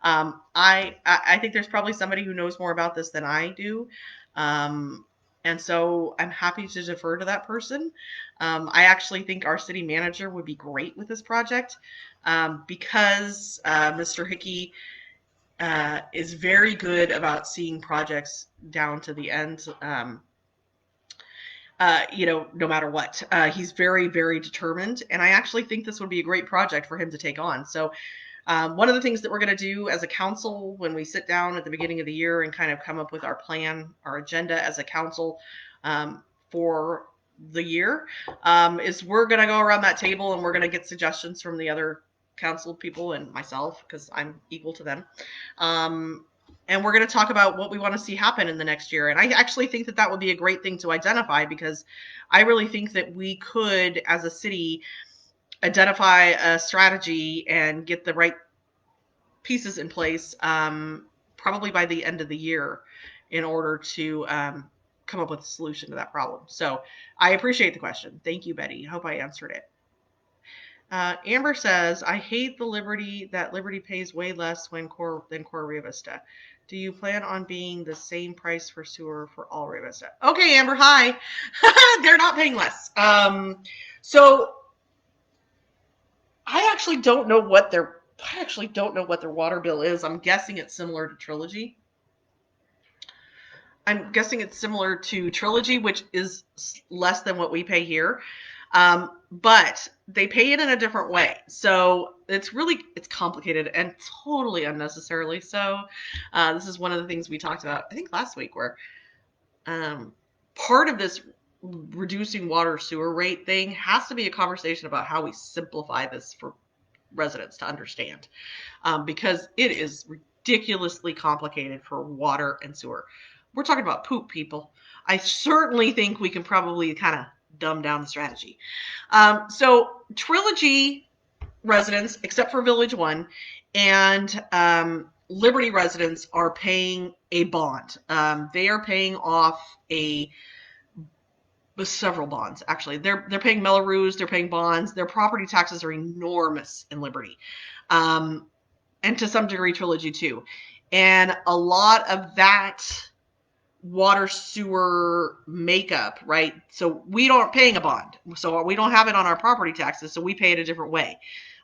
I think there's probably somebody who knows more about this than I do. And so I'm happy to defer to that person. I actually think our city manager would be great with this project because Mr. Hickey is very good about seeing projects down to the end, no matter what. He's very, very determined, and I actually think this would be a great project for him to take on. So one of the things that we're going to do as a council when we sit down at the beginning of the year and kind of come up with our plan, our agenda as a council for the year, is we're going to go around that table and we're going to get suggestions from the other council people and myself, because I'm equal to them. And we're going to talk about what we want to see happen in the next year. And I actually think that would be a great thing to identify, because I really think that we could, as a city, identify a strategy and get the right pieces in place probably by the end of the year in order to come up with a solution to that problem. So I appreciate the question. Thank you, Betty. I hope I answered it. Amber says, I hate that Liberty pays way less than Core Rio Vista. Do you plan on being the same price for sewer for all Rio Vista? Okay, Amber, hi. They're not paying less. So I actually don't know what their water bill is. I'm guessing it's similar to Trilogy. Which is less than what we pay here. But they pay it in a different way. So it's complicated and totally unnecessarily so. This is one of the things we talked about, I think last week, where part of this reducing water sewer rate thing has to be a conversation about how we simplify this for residents to understand, because it is ridiculously complicated for water and sewer. We're talking about poop, people. I certainly think we can probably kind of dumb down the strategy. So Trilogy residents, except for Village 1, and Liberty residents are paying a bond. They are paying off several bonds, actually. They're paying Melrose, they're paying bonds. Their property taxes are enormous in Liberty. And to some degree, Trilogy too. And a lot of that water sewer makeup, right? So we aren't paying a bond. So we don't have it on our property taxes, so we pay it a different way.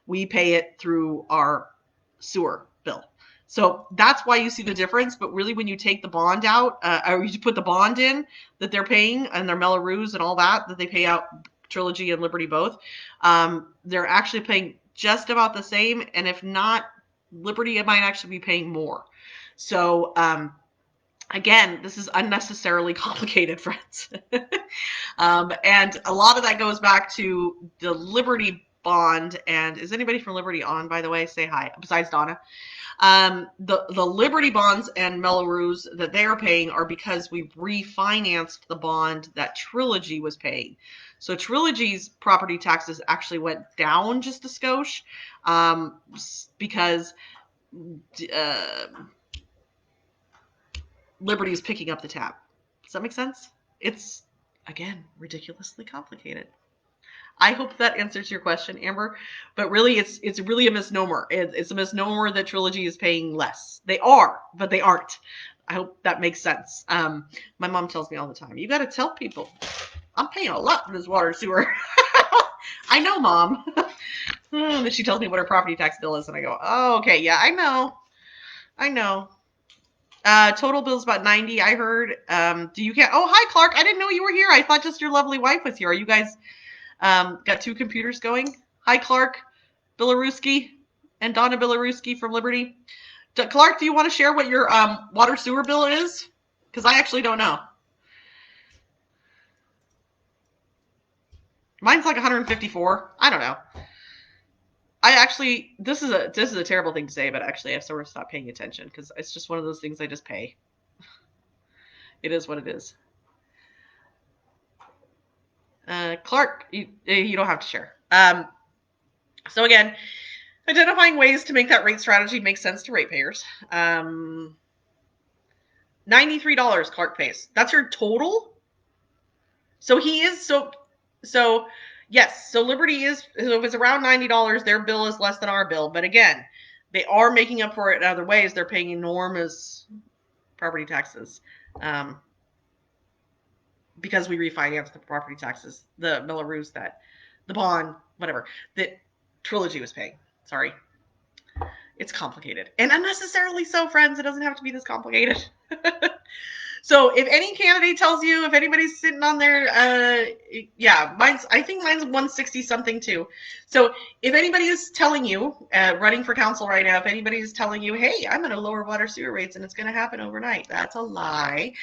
We pay it through our sewer bill. So that's why you see the difference. But really, when you take the bond out, or you put the bond in that they're paying and their Melrose and all that they pay out, Trilogy and Liberty both, they're actually paying just about the same. And if not, Liberty might actually be paying more. So again, this is unnecessarily complicated, friends. And a lot of that goes back to the Liberty bond. And is anybody from Liberty on, by the way? Say hi, besides Donna. The Liberty bonds and Melrose that they are paying are because we refinanced the bond that Trilogy was paying. So Trilogy's property taxes actually went down just a skosh, because Liberty is picking up the tab. Does that make sense? It's, again, ridiculously complicated. I hope that answers your question, Amber. But really, it's really a misnomer. It's a misnomer that Trilogy is paying less. They are, but they aren't. I hope that makes sense. My mom tells me all the time, you got to tell people, I'm paying a lot for this water sewer. I know, Mom. Then she tells me what her property tax bill is, and I go, oh, okay, yeah, I know. Total bill's about 90, I heard. Do you get? Oh, hi, Clark. I didn't know you were here. I thought just your lovely wife was here. Are you guys got two computers going? Hi, Clark Bilaruski and Donna Bilaruski from Liberty. Clark, do you want to share what your water sewer bill is? Because I actually don't know. Mine's like 154. I don't know. This is a terrible thing to say, but actually I sort of stopped paying attention because it's just one of those things I just pay. It is what it is. Clark, you don't have to share. So again, identifying ways to make that rate strategy make sense to ratepayers. $93 Clark pays. That's your total? So he is so yes, so Liberty is, so if it's around $90, their bill is less than our bill. But again, they are making up for it in other ways. They're paying enormous property taxes, because we refinanced the property taxes, the Melrose, that the bond, whatever, that Trilogy was paying. Sorry. It's complicated. And unnecessarily so, friends. It doesn't have to be this complicated. So if any candidate tells you, if anybody's sitting on there, yeah, I think mine's 160 something too. So if anybody is telling you, running for council right now, if anybody is telling you, hey, I'm going to lower water sewer rates and it's going to happen overnight, that's a lie.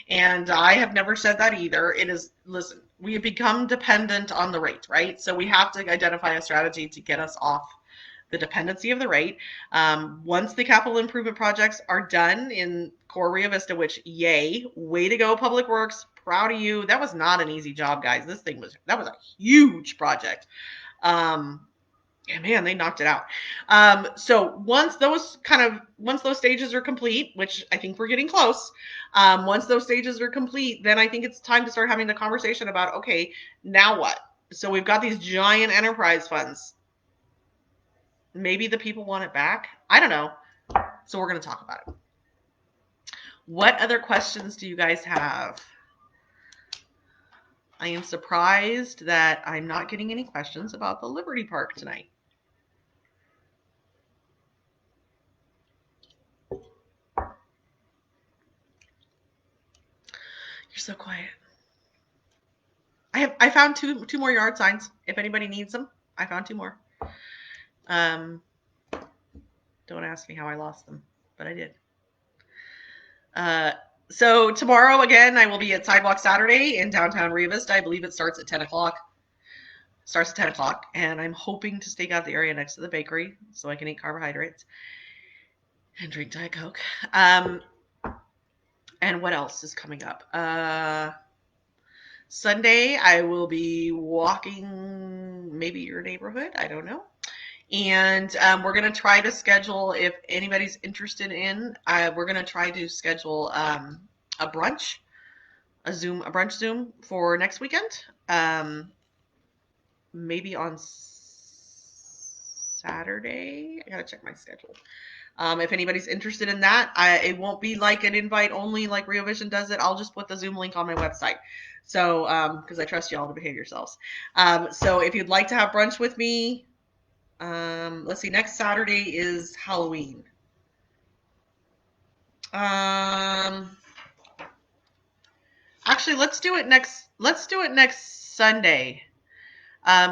And I have never said that either. It is, listen, we have become dependent on the rate, right? So we have to identify a strategy to get us off the dependency of the rate. Once the capital improvement projects are done in core Rio Vista, which, yay, way to go, Public Works, proud of you. That was not an easy job, guys. That was a huge project. And man, they knocked it out. So once those stages are complete, which I think we're getting close, once those stages are complete, then I think it's time to start having the conversation about, okay, now what? So we've got these giant enterprise funds. Maybe the people want it back. I don't know. So we're going to talk about it. What other questions do you guys have? I am surprised that I'm not getting any questions about the Liberty Park tonight. You're so quiet. I found two more yard signs. If anybody needs them, I found two more. Um, don't ask me how I lost them, but I did. Uh, so tomorrow again, I will be at Sidewalk Saturday in downtown Riya Vista. I believe it starts at 10 o'clock. Starts at 10 o'clock, and I'm hoping to stake out the area next to the bakery so I can eat carbohydrates and drink Diet Coke. Um, and what else is coming up? Sunday, I will be walking maybe your neighborhood. I don't know. And we're going to try to schedule, if anybody's interested in, we're going to try to schedule a brunch, a brunch Zoom for next weekend. Maybe on Saturday. I got to check my schedule. If anybody's interested in that, it won't be like an invite only like Rio Vision does it. I'll just put the Zoom link on my website. So, because I trust y'all to behave yourselves. So if you'd like to have brunch with me, let's see, next Saturday is Halloween. Actually, let's do it next Sunday.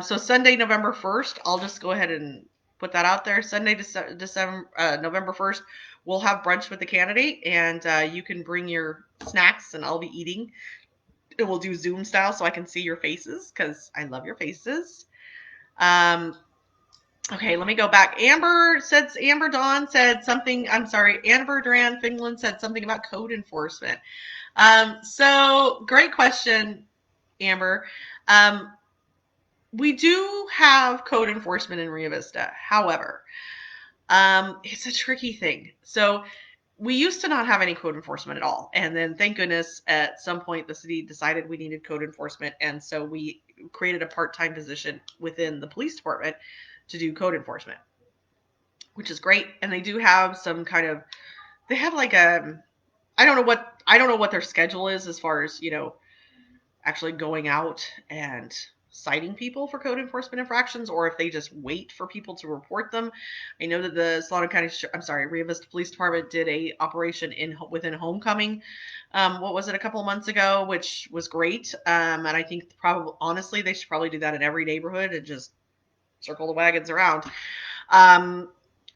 So Sunday, November 1st, I'll just go ahead and put that out there. Sunday, November 1st, we'll have brunch with the candidate, and you can bring your snacks, and I'll be eating. And we'll do Zoom style so I can see your faces because I love your faces. Okay, let me go back. Amber Dawn said something. I'm sorry, Amber Duran Finland said something about code enforcement. So great question, Amber. We do have code enforcement in Rio Vista. However, it's a tricky thing. So we used to not have any code enforcement at all. And then thank goodness at some point the city decided we needed code enforcement. And so we created a part-time position within the police department to do code enforcement, which is great. And they do have some kind of, they have like I don't know what their schedule is as far as, actually going out and citing people for code enforcement infractions, or if they just wait for people to report them. I know that the Rio Vista Police Department did a operation within Homecoming. What was it, a couple of months ago, which was great. And I think honestly, they should probably do that in every neighborhood and just circle the wagons around.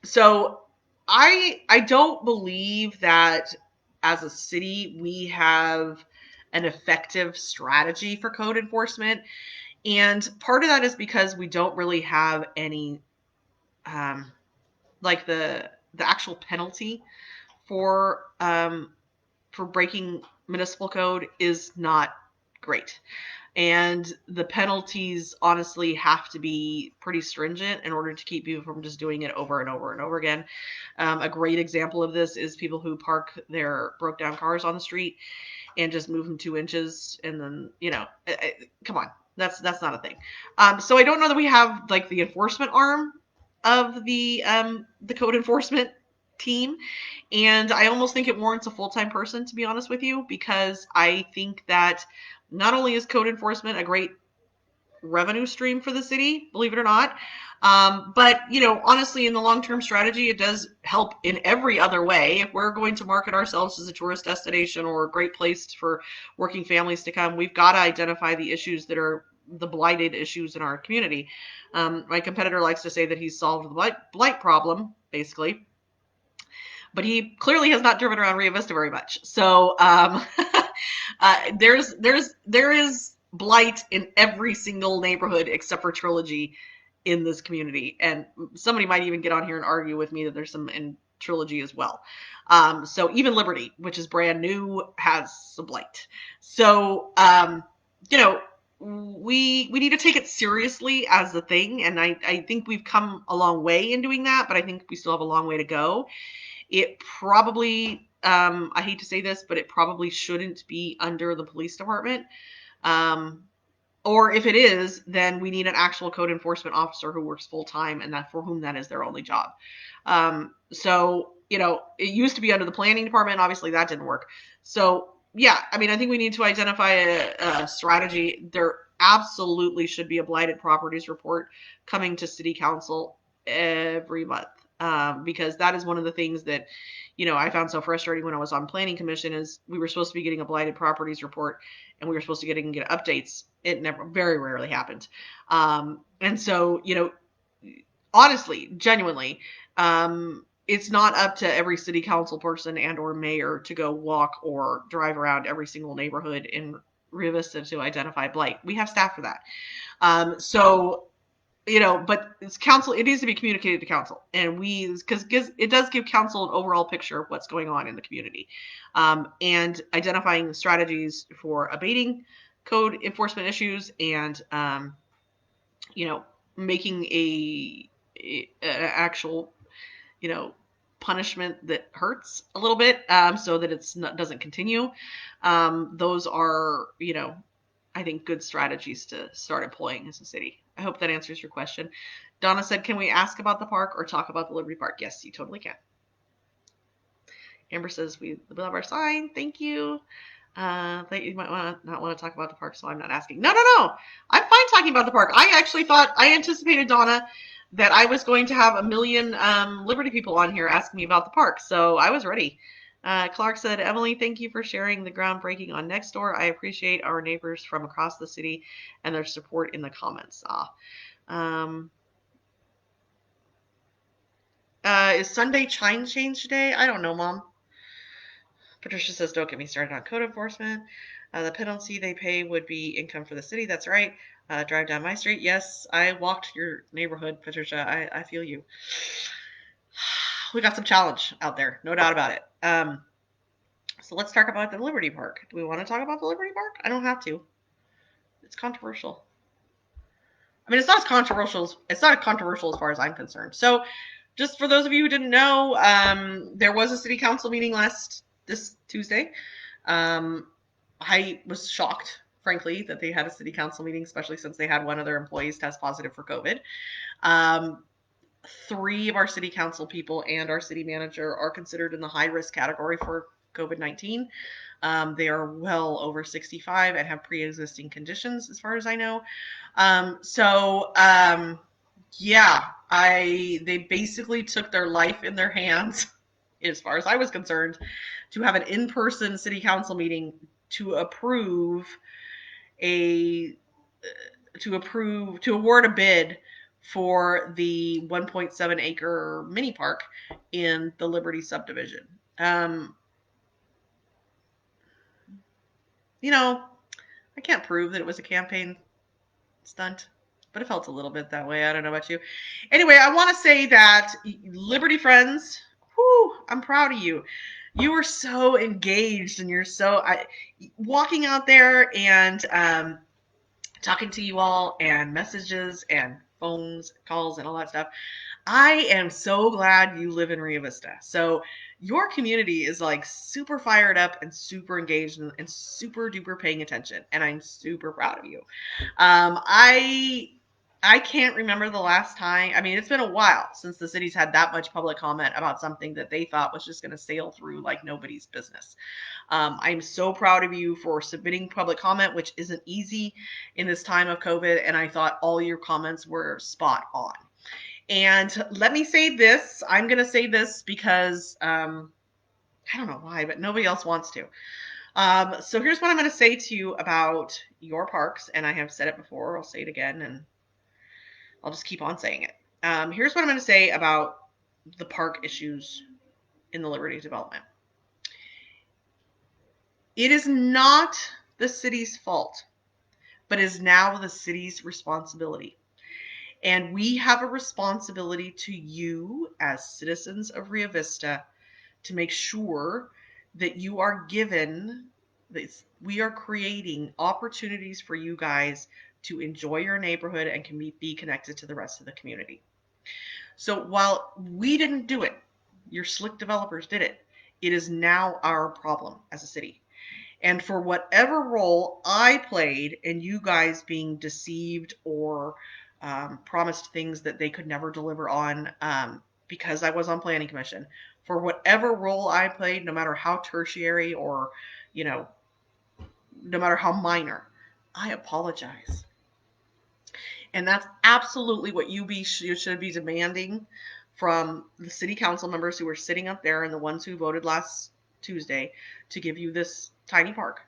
So I don't believe that as a city we have an effective strategy for code enforcement. And part of that is because we don't really have any, like the actual penalty for breaking municipal code is not great. And the penalties honestly have to be pretty stringent in order to keep people from just doing it over and over and over again. A great example of this is people who park their broke down cars on the street and just move them 2 inches, and then come on, that's not a thing. So I don't know that we have like the enforcement arm of the code enforcement team, and I almost think it warrants a full-time person, to be honest with you, because I think that not only is code enforcement a great revenue stream for the city, believe it or not, but honestly, in the long-term strategy, it does help in every other way. If we're going to market ourselves as a tourist destination or a great place for working families to come, we've got to identify the issues that are the blighted issues in our community. My competitor likes to say that he's solved the blight problem, basically, but he clearly has not driven around Rio Vista very much. So there is blight in every single neighborhood except for Trilogy in this community. And somebody might even get on here and argue with me that there's some in Trilogy as well. So even Liberty, which is brand new, has some blight. So, we need to take it seriously as a thing. And I think we've come a long way in doing that, but I think we still have a long way to go. It probably, I hate to say this, but it probably shouldn't be under the police department. Or if it is, then we need an actual code enforcement officer who works full time, and for whom that is their only job. So, it used to be under the planning department. Obviously that didn't work. So yeah, I think we need to identify a strategy. There absolutely should be a blighted properties report coming to city council every month. Because that is one of the things that, I found so frustrating when I was on planning commission is we were supposed to be getting a blighted properties report and we were supposed to get updates. It very rarely happened. And so, honestly, genuinely, it's not up to every city council person and or mayor to go walk or drive around every single neighborhood in Rio Vista to identify blight. We have staff for that. So but it's council. It needs to be communicated to council, and because it does give council an overall picture of what's going on in the community, and identifying strategies for abating code enforcement issues, and you know, making an actual, you know, punishment that hurts a little bit, so that doesn't continue. Those are, I think, good strategies to start employing as a city. I hope that answers your question. Donna said, can we ask about the park or talk about the Liberty Park? Yes, you totally can. Amber says, we love our sign. Thank you. That you might not want to talk about the park, so I'm not asking. No. I'm fine talking about the park. I actually I anticipated, Donna, that I was going to have a million Liberty people on here asking me about the park, so I was ready. Clark said, Emily, thank you for sharing the groundbreaking on Nextdoor. I appreciate our neighbors from across the city and their support in the comments. Is Sunday Chime Change today? I don't know, Mom. Patricia says, don't get me started on code enforcement. The penalty they pay would be income for the city. That's right. Drive down my street. Yes, I walked your neighborhood, Patricia. I feel you. We got some challenge out there, no doubt about it. So let's talk about the Liberty Park. Do we want to talk about the Liberty Park? I don't have to. It's controversial. I mean, it's not controversial as far as I'm concerned. So, just for those of you who didn't know, there was a city council meeting this Tuesday. I was shocked, frankly, that they had a city council meeting, especially since they had one of their employees test positive for COVID. 3 of our city council people and our city manager are considered in the high risk category for COVID-19. They are well over 65 and have pre-existing conditions, as far as I know. They basically took their life in their hands, as far as I was concerned, to have an in-person city council meeting to award a bid for the 1.7 acre mini park in the Liberty subdivision. I can't prove that it was a campaign stunt, but it felt a little bit that way. I don't know about you. Anyway, I want to say that Liberty friends, I'm proud of you. You were so engaged, and you're walking out there and talking to you all, and messages and phones calls and all that stuff. I am so glad you live in Rio Vista. So your community is like super fired up and super engaged and super duper paying attention, and I'm super proud of you. I can't remember the last time. I mean, it's been a while since the city's had that much public comment about something that they thought was just going to sail through like nobody's business. I'm so proud of you for submitting public comment, which isn't easy in this time of COVID, and I thought all your comments were spot on. And let me say this. I'm going to say this because I don't know why, but nobody else wants to. So here's what I'm going to say to you about your parks, and I have said it before. I'll say it again, and I'll just keep on saying it. Here's what I'm going to say about the park issues in the Liberty development. It is not the city's fault, but is now the city's responsibility. And we have a responsibility to you as citizens of Rio Vista to make sure that you are given this. We are creating opportunities for you guys to enjoy your neighborhood and can be connected to the rest of the community. So while we didn't do it, your slick developers did it. It is now our problem as a city. And for whatever role I played in you guys being deceived or promised things that they could never deliver on, because I was on planning commission, for whatever role I played, no matter how tertiary or, no matter how minor, I apologize. And that's absolutely what you should be demanding from the city council members who were sitting up there and the ones who voted last Tuesday to give you this tiny park.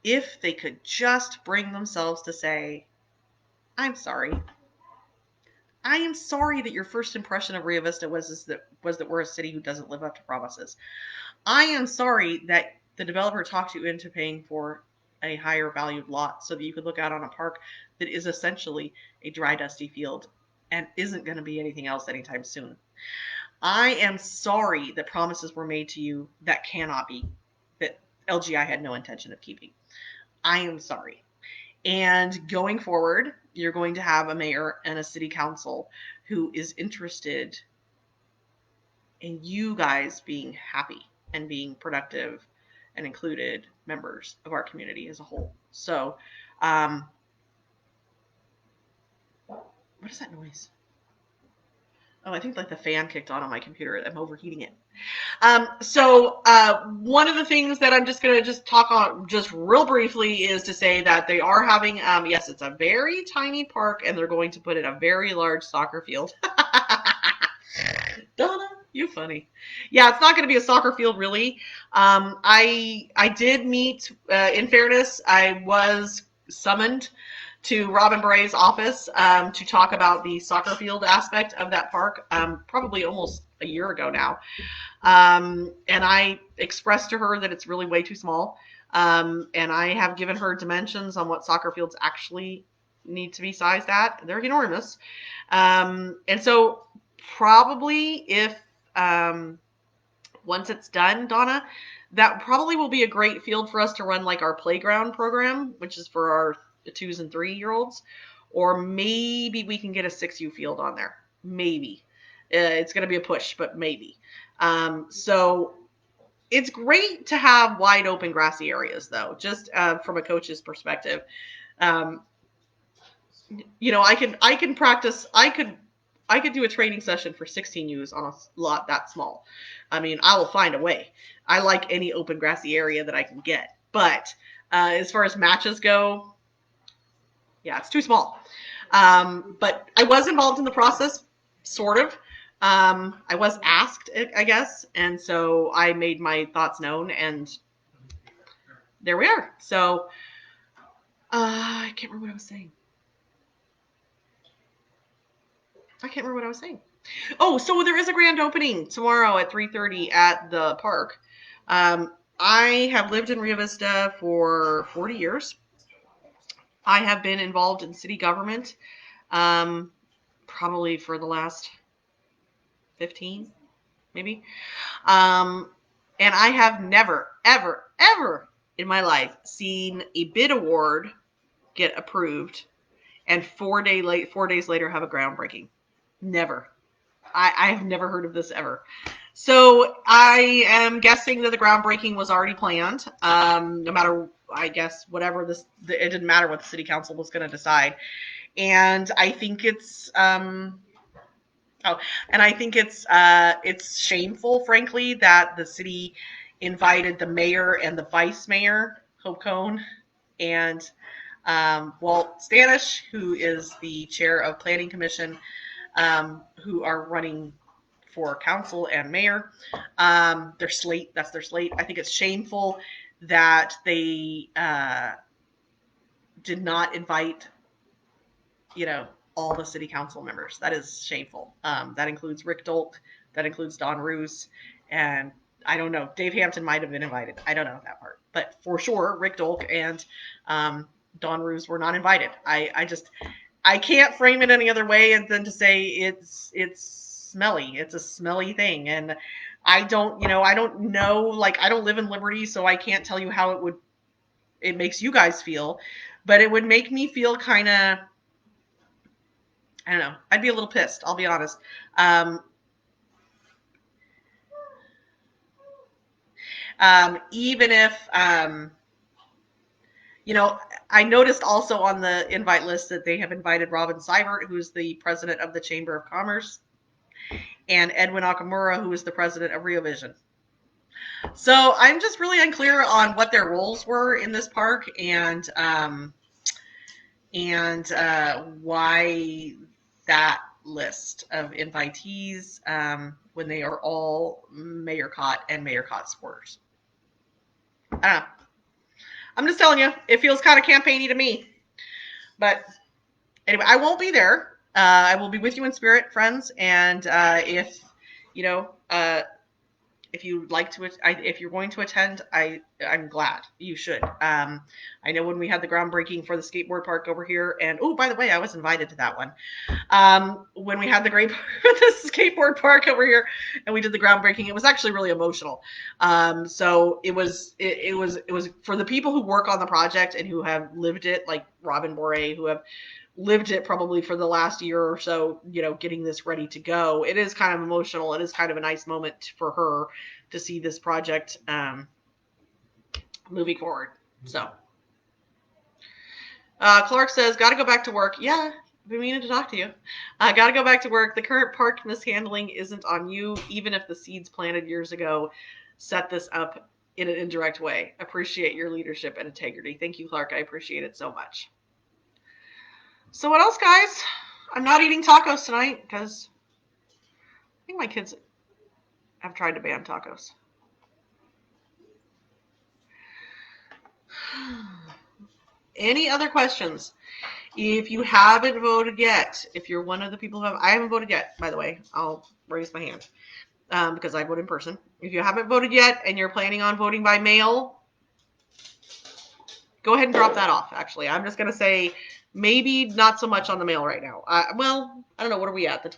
If they could just bring themselves to say, I'm sorry. I am sorry that your first impression of Rio Vista was that we're a city who doesn't live up to promises. I am sorry that the developer talked you into paying for a higher valued lot so that you could look out on a park that is essentially a dry, dusty field and isn't going to be anything else anytime soon. I am sorry that promises were made to you that cannot be, that LGI had no intention of keeping. I am sorry. And going forward, you're going to have a mayor and a city council who is interested in you guys being happy and being productive and included members of our community as a whole. So, what is that noise? Oh, I think like the fan kicked on my computer. I'm overheating it. One of the things that I'm just going to just talk on just real briefly is to say that they are having, yes, it's a very tiny park and they're going to put in a very large soccer field. Donna, you funny. Yeah, it's not going to be a soccer field really. I did meet, in fairness, I was summoned to Robin Bray's office to talk about the soccer field aspect of that park, probably almost a year ago now. And I expressed to her that it's really way too small. And I have given her dimensions on what soccer fields actually need to be sized at. They're enormous. And so probably if once it's done, Donna, that probably will be a great field for us to run like our playground program, which is for our 2s and 3-year-olds. Or maybe we can get a 6U field on there. Maybe. It's going to be a push, but maybe. So it's great to have wide open grassy areas, though, just from a coach's perspective. I can practice. I could do a training session for 16Us on a lot that small. I mean, I will find a way. I like any open grassy area that I can get. But as far as matches go, yeah, it's too small. But I was involved in the process, sort of. I was asked, I guess, and so I made my thoughts known, and there we are. So I can't remember what I was saying. Oh, so there is a grand opening tomorrow at 3:30 at the park. I have lived in Rio Vista for 40 years. I have been involved in city government probably for the last 15, maybe. And I have never, ever, ever in my life seen a bid award get approved and 4 days later have a groundbreaking. Never. I have never heard of this ever. So I am guessing that the groundbreaking was already planned. No matter, I guess, whatever it didn't matter what the city council was going to decide. And I think it's it's shameful, frankly, that the city invited the mayor and the vice mayor, Hope Cone, and Walt Stanish, who is the chair of Planning Commission, who are running for council and mayor. That's their slate. I think it's shameful that they did not invite, all the city council members. That is shameful. That includes Rick Dolk, that includes Don Roos, and I don't know, Dave Hampton might have been invited. I don't know that part. But for sure, Rick Dolk and Don Roos were not invited. I can't frame it any other way than to say it's smelly. It's a smelly thing. And I don't know, I don't live in Liberty, so I can't tell you how it makes you guys feel, but it would make me feel kind of, I don't know. I'd be a little pissed. I'll be honest. Even if, I noticed also on the invite list that they have invited Robin Seibert, who's the president of the Chamber of Commerce, and Edwin Okamura, who is the president of Rio Vision. So I'm just really unclear on what their roles were in this park and why that list of invitees when they are all Mayor Cott and Mayor Cott supporters. I don't know. I'm just telling you, it feels kind of campaigny to me. But anyway, I won't be there. I will be with you in spirit, friends. And if you know, if you'd like to, if you're going to attend, I'm glad you should. I know when we had the groundbreaking for the skateboard park over here, and oh, by the way, I was invited to that one. When we had the the skateboard park over here, and we did the groundbreaking, it was actually really emotional. So it was for the people who work on the project and who have lived it, like Robin Bore, who have lived it probably for the last year or so, getting this ready to go. It is kind of emotional. It is kind of a nice moment for her to see this project moving forward. So, Clark says, "Got to go back to work." Yeah, I've been meaning to talk to you. Got to go back to work. The current park mishandling isn't on you, even if the seeds planted years ago set this up in an indirect way. Appreciate your leadership and integrity. Thank you, Clark. I appreciate it so much. So what else, guys? I'm not eating tacos tonight because I think my kids have tried to ban tacos. Any other questions? If you haven't voted yet, if you're one of the people who I haven't voted yet, by the way, I'll raise my hand because I vote in person. If you haven't voted yet and you're planning on voting by mail, go ahead and drop that off, actually. I'm just going to say maybe not so much on the mail right now. Well, I don't know. What are we at? The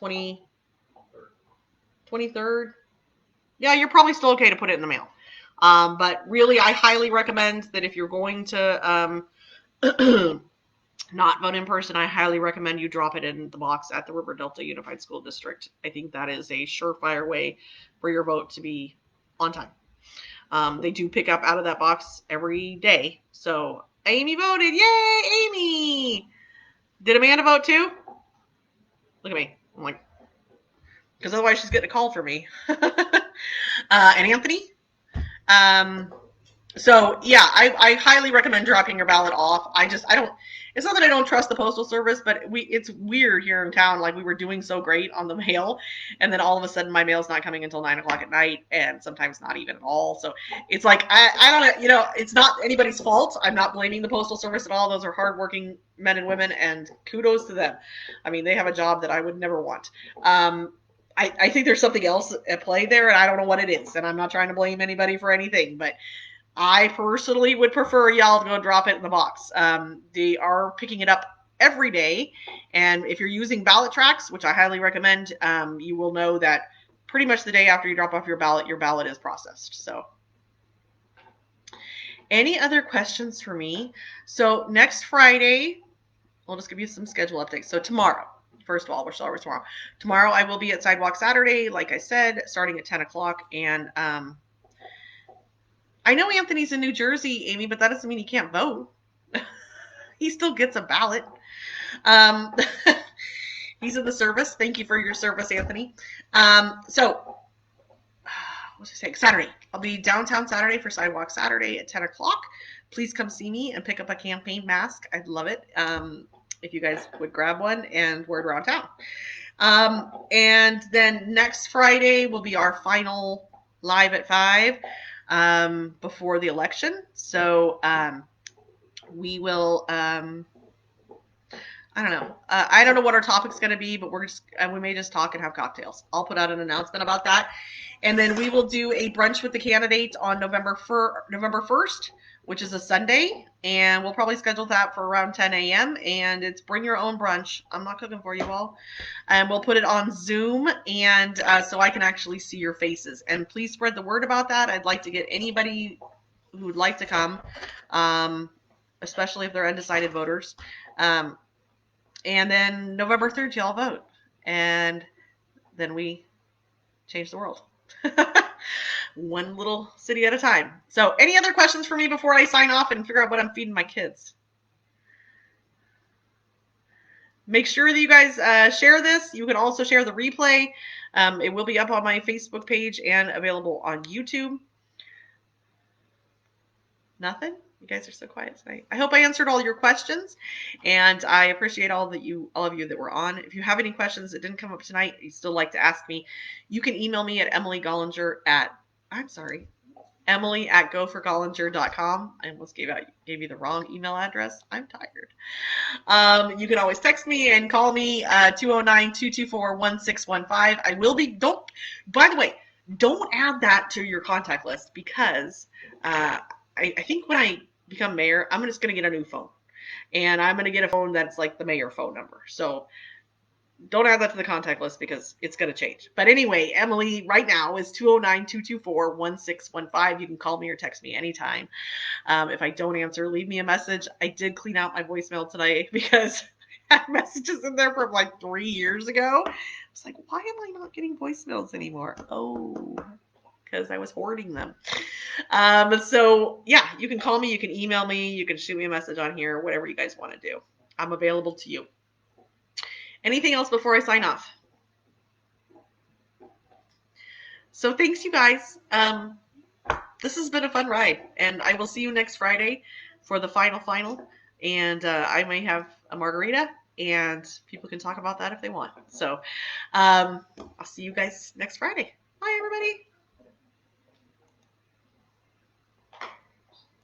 23rd? Yeah, you're probably still okay to put it in the mail. But really, I highly recommend that if you're going to not vote in person, I highly recommend you drop it in the box at the River Delta Unified School District. I think that is a surefire way for your vote to be on time. They do pick up out of that box every day. So Amy voted. Yay, Amy! Did Amanda vote too? Look at me. I'm like, because otherwise she's getting a call from me. And Anthony? So yeah, I highly recommend dropping your ballot off. I don't. It's not that I don't trust the postal service, but it's weird here in town. Like we were doing so great on the mail, and then all of a sudden my mail's not coming until 9 o'clock at night, and sometimes not even at all. So it's like I don't know. It's not anybody's fault. I'm not blaming the postal service at all. Those are hardworking men and women, and kudos to them. I mean, they have a job that I would never want. I think there's something else at play there, and I don't know what it is. And I'm not trying to blame anybody for anything, but I personally would prefer y'all to go drop it in the box. They are picking it up every day, and if you're using ballot tracks, which I highly recommend, you will know that pretty much the day after you drop off your ballot is processed. So, any other questions for me? So next Friday, I'll just give you some schedule updates. So tomorrow, first of all, we're starting tomorrow. Tomorrow I will be at Sidewalk Saturday, like I said, starting at 10 o'clock, and I know Anthony's in New Jersey, Amy, but that doesn't mean he can't vote. He still gets a ballot. He's in the service. Thank you for your service, Anthony. So, what's I saying? Saturday. I'll be downtown Saturday for Sidewalk Saturday at 10 o'clock. Please come see me and pick up a campaign mask. I'd love it if you guys would grab one and wear it around town. And then next Friday will be our final live at 5. Before the election. So we will, I don't know. I don't know what our topic's going to be, but we may just talk and have cocktails. I'll put out an announcement about that. And then we will do a brunch with the candidate on November 1st, which is a Sunday. And we'll probably schedule that for around 10 a.m. And it's bring your own brunch. I'm not cooking for you all. And we'll put it on Zoom and so I can actually see your faces. And please spread the word about that. I'd like to get anybody who would like to come, especially if they're undecided voters. And then November 3rd, y'all vote. And then we change the world. One little city at a time. So any other questions for me before I sign off and figure out what I'm feeding my kids? Make sure that you guys share this. You can also share the replay. It will be up on my Facebook page and available on YouTube. Nothing? You guys are so quiet tonight. I hope I answered all your questions, and I appreciate all of you that were on. If you have any questions that didn't come up tonight, you still like to ask me, you can email me at Emily@gophergollinger.com. I almost gave you the wrong email address. I'm tired. You can always text me and call me 209-224-1615. I will be, by the way, don't add that to your contact list because I think when I become mayor, I'm just going to get a new phone. And I'm going to get a phone that's like the mayor phone number. So don't add that to the contact list because it's going to change. But anyway, Emily right now is 209-224-1615. You can call me or text me anytime. If I don't answer, leave me a message. I did clean out my voicemail today because I had messages in there from like 3 years ago. It's like, why am I not getting voicemails anymore? Oh, because I was hoarding them. So yeah, you can call me, you can email me, you can shoot me a message on here, whatever you guys want to do. I'm available to you. Anything else before I sign off? So thanks, you guys. This has been a fun ride, and I will see you next Friday for the final. And I may have a margarita, and people can talk about that if they want. So I'll see you guys next Friday. Bye, everybody.